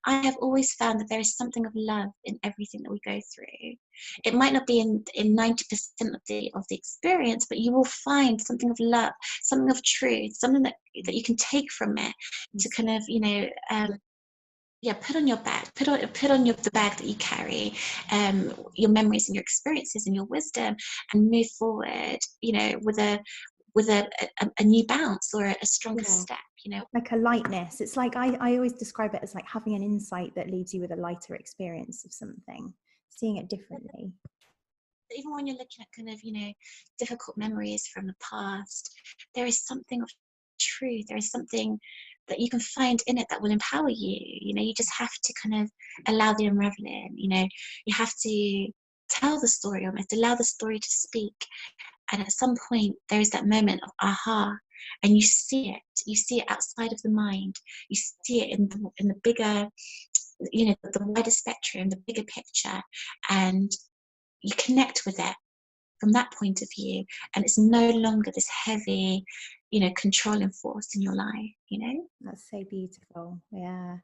I have always found that there is something of love in everything that we go through. It might not be in 90% of the experience, but you will find something of love, something of truth, something that you can take from it to kind of, put on your bag, put on the bag that you carry, your memories and your experiences and your wisdom, and move forward, with a new bounce or a stronger step. Like a lightness. It's like I always describe it as like having an insight that leaves you with a lighter experience of something, seeing it differently. Even when you're looking at kind of, difficult memories from the past, there is something of truth. There is something that you can find in it that will empower you. You just have to kind of allow the unraveling. You have to tell the story, almost allow the story to speak. And at some point, there is that moment of aha, and you see it. You see it outside of the mind. You see it in the bigger, the wider spectrum, the bigger picture, and you connect with it from that point of view, and it's no longer this heavy, controlling force in your life. That's so beautiful. Yeah.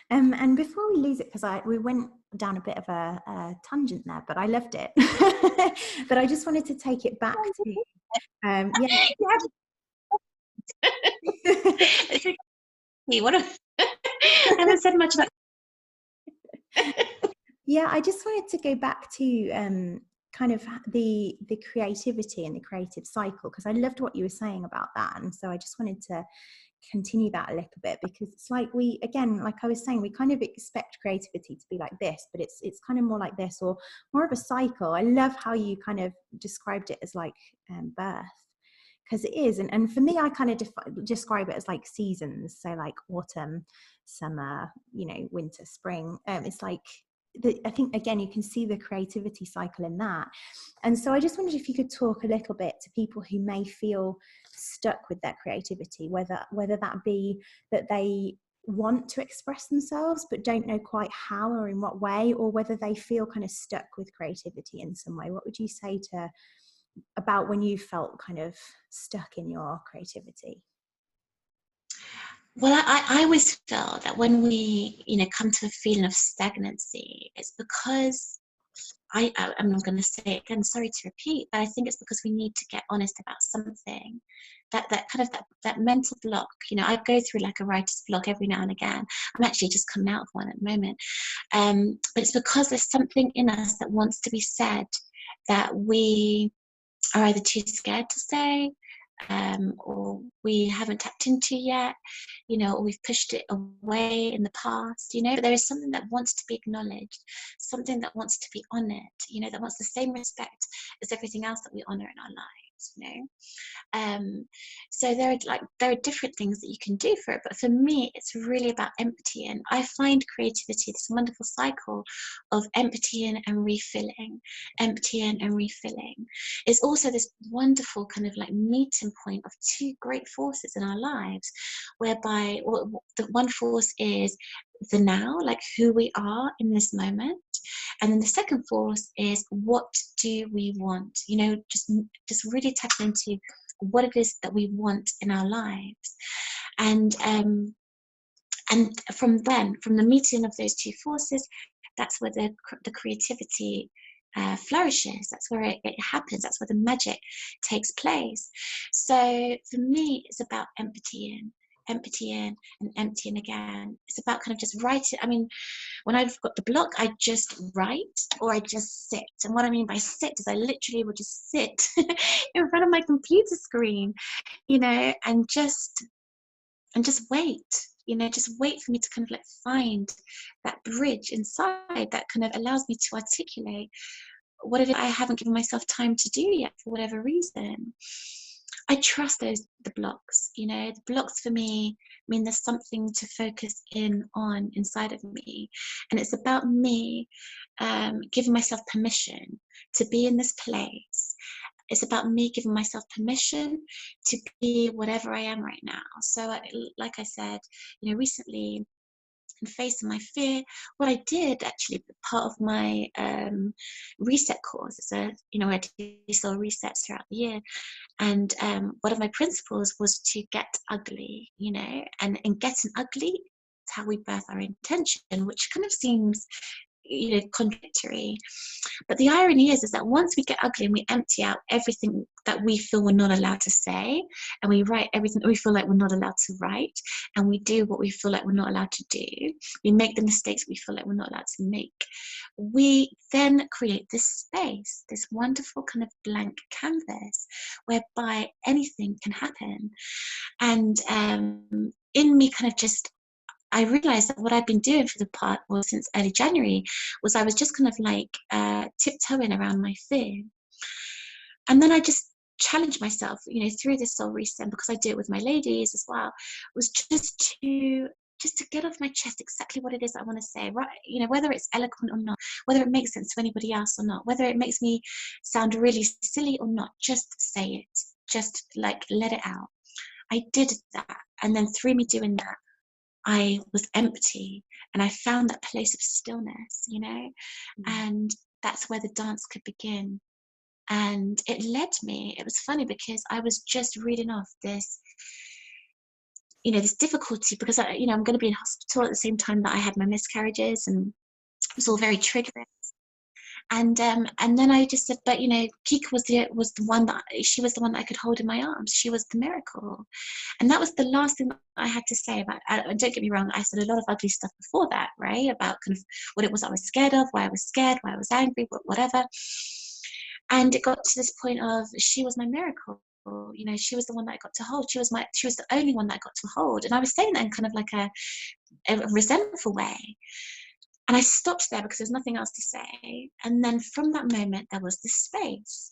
And before we lose it, because we went down a bit of a tangent there, but I loved it. But I just wanted to take it back to yeah. What I haven't said much about. Yeah, I just wanted to go back to kind of the creativity and the creative cycle, because I loved what you were saying about that, and so I just wanted to continue that a little bit, because it's like we, again, like I was saying, we kind of expect creativity to be like this, but it's kind of more like this, or more of a cycle. I love how you kind of described it as like birth, because it is, and for me, I kind of describe it as like seasons, so like autumn, summer, winter, spring. It's like I think, again, you can see the creativity cycle in that. And so I just wondered if you could talk a little bit to people who may feel stuck with their creativity, whether that be that they want to express themselves but don't know quite how or in what way, or whether they feel kind of stuck with creativity in some way. What would you say about when you felt kind of stuck in your creativity? Well, I always feel that when we, come to a feeling of stagnancy, it's because I'm not going to say it again, sorry to repeat, but I think it's because we need to get honest about something. That kind of that mental block. I go through like a writer's block every now and again. I'm actually just coming out of one at the moment. But it's because there's something in us that wants to be said that we are either too scared to say, or we haven't tapped into yet, or we've pushed it away in the past, but there is something that wants to be acknowledged, something that wants to be honored, that wants the same respect as everything else that we honor in our lives. So there are different things that you can do for it, but for me it's really about emptying. I find creativity this wonderful cycle of emptying and refilling. It's also this wonderful kind of like meeting point of two great forces in our lives, whereby the one force is the now, like who we are in this moment, and then the second force is what do we want, just really tap into what it is that we want in our lives. And from the meeting of those two forces, that's where the creativity flourishes. That's where it happens. That's where the magic takes place. So for me, it's about emptying and emptying again. It's about kind of just writing. I mean, when I've got the block, I just write or I just sit. And what I mean by sit is I literally will just sit in front of my computer screen, and just wait, just wait for me to kind of like find that bridge inside that kind of allows me to articulate what it is I haven't given myself time to do yet for whatever reason. I trust the blocks. The blocks for me mean there's something to focus in on inside of me. And it's about me giving myself permission to be in this place. It's about me giving myself permission to be whatever I am right now. So like I said, recently, in facing my fear, what I did actually, part of my reset course, I do soul resets throughout the year. And one of my principles was to get ugly, and in getting ugly, it's how we birth our intention, which kind of seems, contradictory. But the irony is that once we get ugly and we empty out everything that we feel we're not allowed to say, and we write everything that we feel like we're not allowed to write, and we do what we feel like we're not allowed to do, we make the mistakes we feel like we're not allowed to make, we then create this space, this wonderful kind of blank canvas whereby anything can happen. And in me kind of just, I realized that what I've been doing for the part, well, since early January, was I was just kind of like tiptoeing around my fear. And then I just challenged myself, through this soul reset, because I do it with my ladies as well, was just to get off my chest exactly what it is I want to say, right? Whether it's eloquent or not, whether it makes sense to anybody else or not, whether it makes me sound really silly or not, just say it, just like let it out. I did that, and then through me doing that, I was empty, and I found that place of stillness, and that's where the dance could begin. And it led me, it was funny because I was just reading off this, this difficulty, because I'm going to be in hospital at the same time that I had my miscarriages, and it was all very triggering. And then I just said, but Kika was the one that I could hold in my arms. She was the miracle. And that was the last thing that I had to say about, don't get me wrong, I said a lot of ugly stuff before that, right? About kind of what it was I was scared of, why I was scared, why I was angry, whatever. And it got to this point of, she was my miracle. She was the one that I got to hold. She was the only one that I got to hold. And I was saying that in kind of like a resentful way. And I stopped there because there's nothing else to say. And then from that moment, there was this space.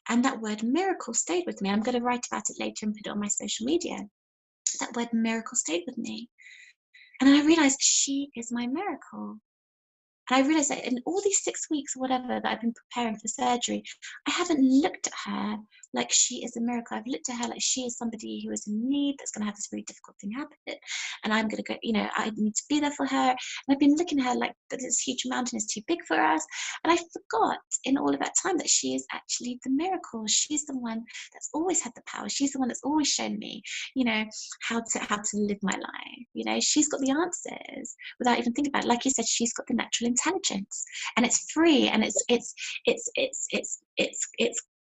And that word miracle stayed with me. I'm going to write about it later and put it on my social media. That word miracle stayed with me. And I realized she is my miracle. And I realized that in all these 6 weeks or whatever that I've been preparing for surgery, I haven't looked at her like she is a miracle. I've looked at her like she is somebody who is in need, that's going to have this really difficult thing happen. And I'm going to go, I need to be there for her. And I've been looking at her like that this huge mountain is too big for us. And I forgot in all of that time that she is actually the miracle. She's the one that's always had the power. She's the one that's always shown me, how to live my life. She's got the answers without even thinking about it. Like you said, she's got the natural intelligence, and it's free, and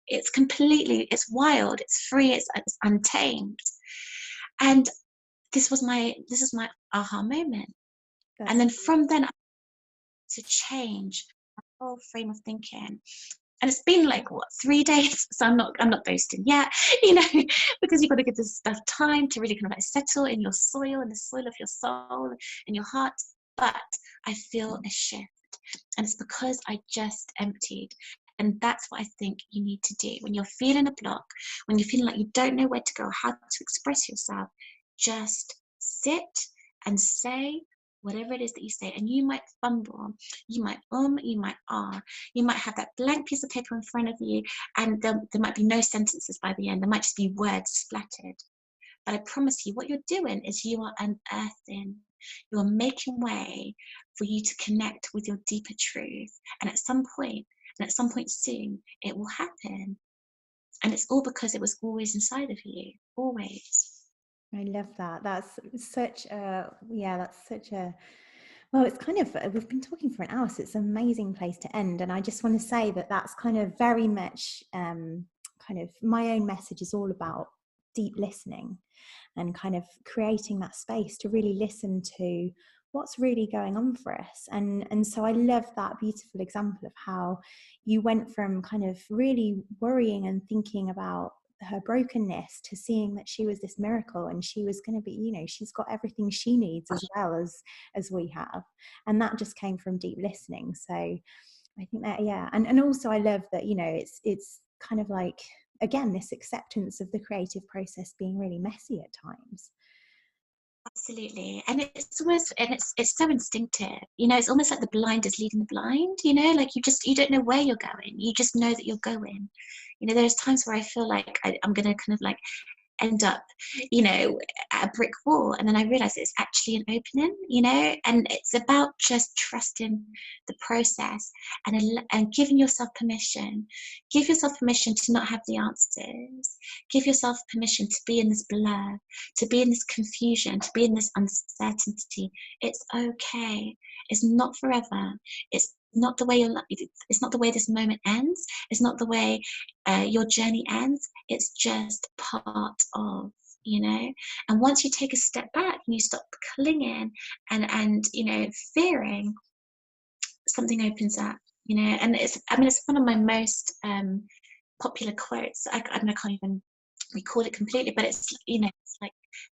it's completely, it's wild, it's free, it's untamed. And this is my aha moment. And then from then to change my whole frame of thinking. And it's been like 3 days, so I'm not boasting yet, because you've got to give this stuff time to really kind of like settle in your soil, in the soil of your soul, in your heart. But I feel a shift, and it's because I just emptied. And that's what I think you need to do when you're feeling a block, when you're feeling like you don't know where to go, how to express yourself. Just sit and say whatever it is that you say. And you might fumble, you might you might you might have that blank piece of paper in front of you, and there might be no sentences by the end. There might just be words splattered. But I promise you, what you're doing is you are unearthing. You are making way for you to connect with your deeper truth. And at some point soon, it will happen. And it's all because it was always inside of you, always. I love that. That's such a Well, it's kind of, we've been talking for an hour, so it's an amazing place to end. And I just want to say that that's kind of very much kind of my own message is all about deep listening and kind of creating that space to really listen to what's really going on for us. And so I love that beautiful example of how you went from kind of really worrying and thinking about her brokenness to seeing that she was this miracle, and she was going to be, you know, she's got everything she needs as well as we have. And that just came from deep listening. So I think that, yeah. And also I love that, you know, it's kind of like, again, this acceptance of the creative process being really messy at times. Absolutely. And it's almost, and it's so instinctive, you know, it's almost like the blind is leading the blind, you know, like you don't know where you're going, you just know that you're going. You know, there's times where I feel like I'm going to kind of like end up, you know, at a brick wall. And then I realized it's actually an opening, you know, and it's about just trusting the process and giving yourself permission. Give yourself permission to not have the answers. Give yourself permission to be in this blur, to be in this confusion, to be in this uncertainty. It's okay. It's not forever. It's not the way it's not the way this moment ends. It's not the way your journey ends. It's just part of, you know. And once you take a step back and you stop clinging and you know, fearing, something opens up, you know. And it's, I mean, it's one of my most popular quotes. I mean, I can't even recall it completely, but it's, you know, it's like,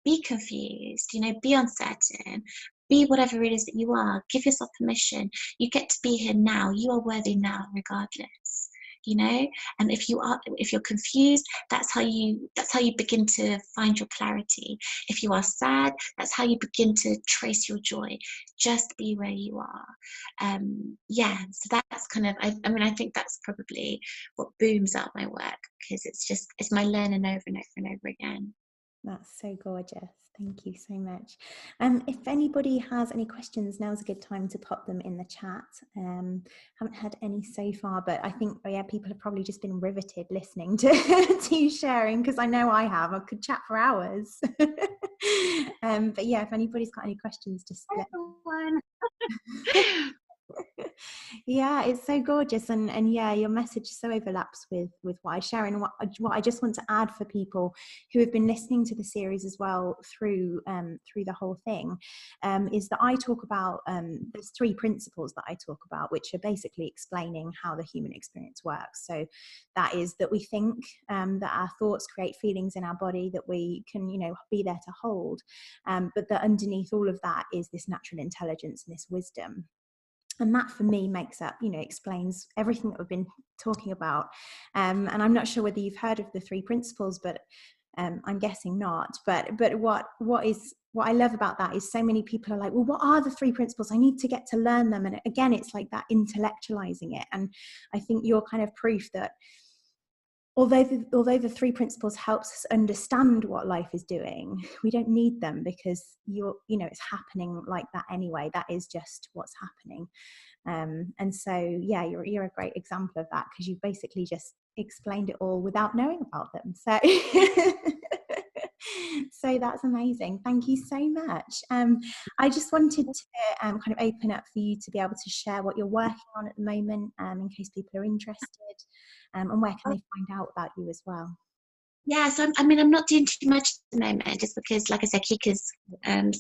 be confused, you know, be uncertain, be whatever it is that you are. Give yourself permission. You get to be here now. You are worthy now, regardless. You know, and if you're confused, that's how you begin to find your clarity. If you are sad, that's how you begin to trace your joy. Just be where you are. Yeah, so that's kind of, I mean, I think that's probably what booms out my work, because it's my learning over and over and over again. That's so gorgeous. Thank you so much. If anybody has any questions, now's a good time to pop them in the chat. Haven't had any so far, but I think, oh yeah, people have probably just been riveted listening to, to you sharing, because I know I have. I could chat for hours. But yeah, if anybody's got any questions, just let yeah, it's so gorgeous. And yeah, your message so overlaps with what I share. And what I just want to add for people who have been listening to the series as well through the whole thing, is that I talk about, there's 3 principles that I talk about, which are basically explaining how the human experience works. So that is that we think, that our thoughts create feelings in our body that we can, you know, be there to hold, but that underneath all of that is this natural intelligence and this wisdom. And that for me makes up, you know, explains everything that we've been talking about. And I'm not sure whether you've heard of the 3 principles, but I'm guessing not. But what I love about that is so many people are like, well, what are the 3 principles? I need to get to learn them. And again, it's like that intellectualizing it. And I think you're kind of proof that although the 3 principles helps us understand what life is doing, we don't need them, because you know, it's happening like that anyway. That is just what's happening. And so yeah, you're a great example of that, because you've basically just explained it all without knowing about them. So so that's amazing. Thank you so much. I just wanted to kind of open up for you to be able to share what you're working on at the moment, in case people are interested, and where can they find out about you as well. Yeah, so I mean, I'm not doing too much at the moment, just because, like I said, Kika's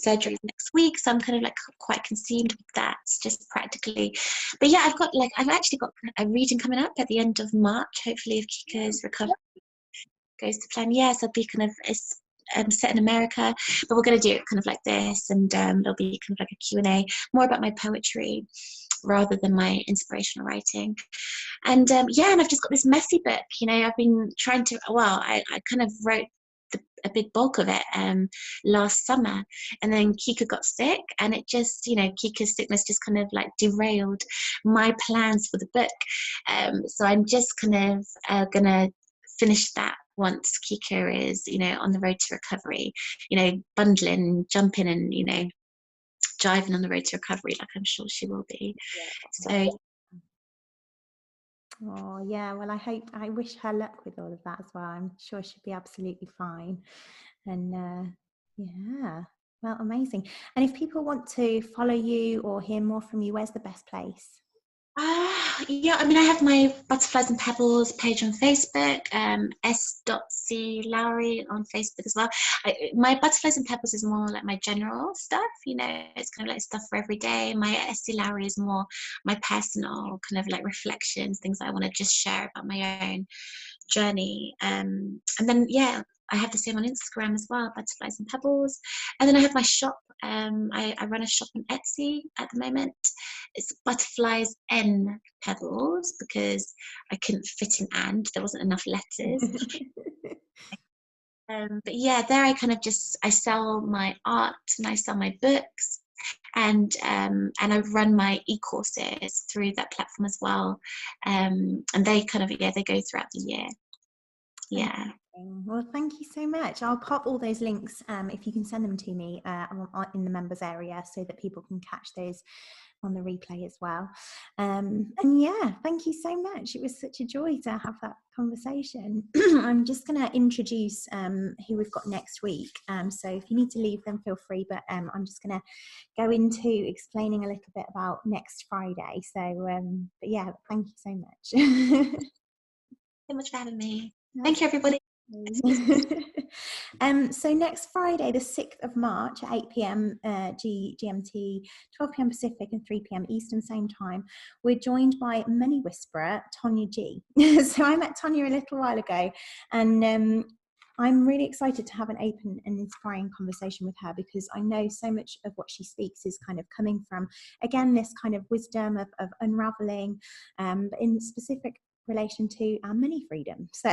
surgery is next week, so I'm kind of like quite consumed with that, just practically. But yeah, I've actually got a reading coming up at the end of March, hopefully, if Kika's recovery goes to plan. Yeah, so I'll be kind of, it's set in America, but we're going to do it kind of like this, and there'll be kind of like a Q&A, more about my poetry rather than my inspirational writing. And yeah, and I've just got this messy book, you know. I've been trying to, well, I kind of wrote a big bulk of it last summer, and then Kika got sick, and it just, you know, Kika's sickness just kind of like derailed my plans for the book. So I'm just kind of gonna finish that once Kika is, you know, on the road to recovery, you know, bundling, jumping, and, you know, driving on the road to recovery, like I'm sure she will be. So Oh yeah, well I wish her luck with all of that as well. I'm sure she'll be absolutely fine. And yeah. Well, amazing. And if people want to follow you or hear more from you, where's the best place? Yeah, I mean, I have my Butterflies and Pebbles page on Facebook, s.c Lowrie on Facebook as well. My Butterflies and Pebbles is more like my general stuff, it's kind of like stuff for every day. My SC Lowrie is more my personal kind of like reflections, things that I want to just share about my own journey. And then, yeah, I have the same on Instagram as well, Butterflies and Pebbles. And then I have my shop. I run a shop on Etsy at the moment. It's Butterflies and Pebbles because I couldn't fit in and there wasn't enough letters. But yeah, there I kind of I sell my art and I sell my books, and I run my e-courses through that platform as well. And they kind of, yeah, they go throughout the year. Yeah. Well, thank you so much. I'll pop all those links if you can send them to me in the members area so that people can catch those on the replay as well. And yeah, thank you so much. It was such a joy to have that conversation. I'm just going to introduce who we've got next week. So if you need to leave, then feel free. But I'm just going to go into explaining a little bit about next Friday. So, but yeah, thank you so much. So much for having me. Thank you, everybody. So next Friday, the 6th of March at 8 p.m. GMT, 12 p.m. Pacific and 3 p.m. Eastern same time, we're joined by money whisperer Tonya G. So I met Tonya a little while ago, and I'm really excited to have an open and inspiring conversation with her because I know so much of what she speaks is kind of coming from, again, this kind of wisdom of unraveling, but in specific relation to our money freedom. So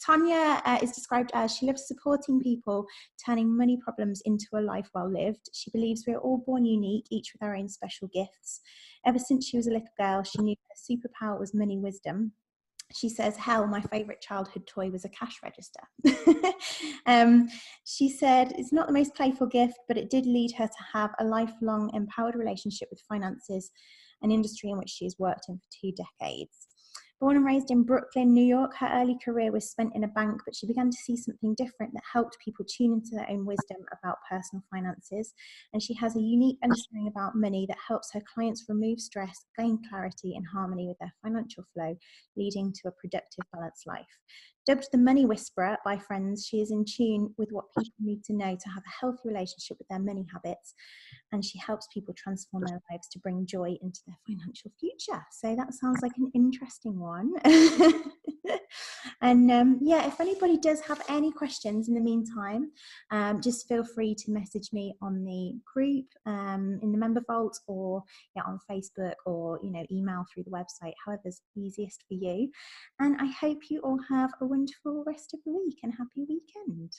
Tonya is described as she loves supporting people, turning money problems into a life well lived. She believes we are all born unique, each with our own special gifts. Ever since she was a little girl, she knew her superpower was money wisdom. She says, hell, my favorite childhood toy was a cash register. She said, it's not the most playful gift, but it did lead her to have a lifelong empowered relationship with finances, an industry in which she has worked in for 2 decades. Born and raised in Brooklyn, New York, her early career was spent in a bank, but she began to see something different that helped people tune into their own wisdom about personal finances. And she has a unique understanding about money that helps her clients remove stress, gain clarity and harmony with their financial flow, leading to a productive, balanced life. Dubbed the Money Whisperer by friends, she is in tune with what people need to know to have a healthy relationship with their money habits, and she helps people transform their lives to bring joy into their financial future. So that sounds like an interesting one. And yeah, if anybody does have any questions in the meantime, just feel free to message me on the group in the member vault, or on Facebook, or email through the website, however's easiest for you. And I hope you all have a wonderful rest of the week and happy weekend.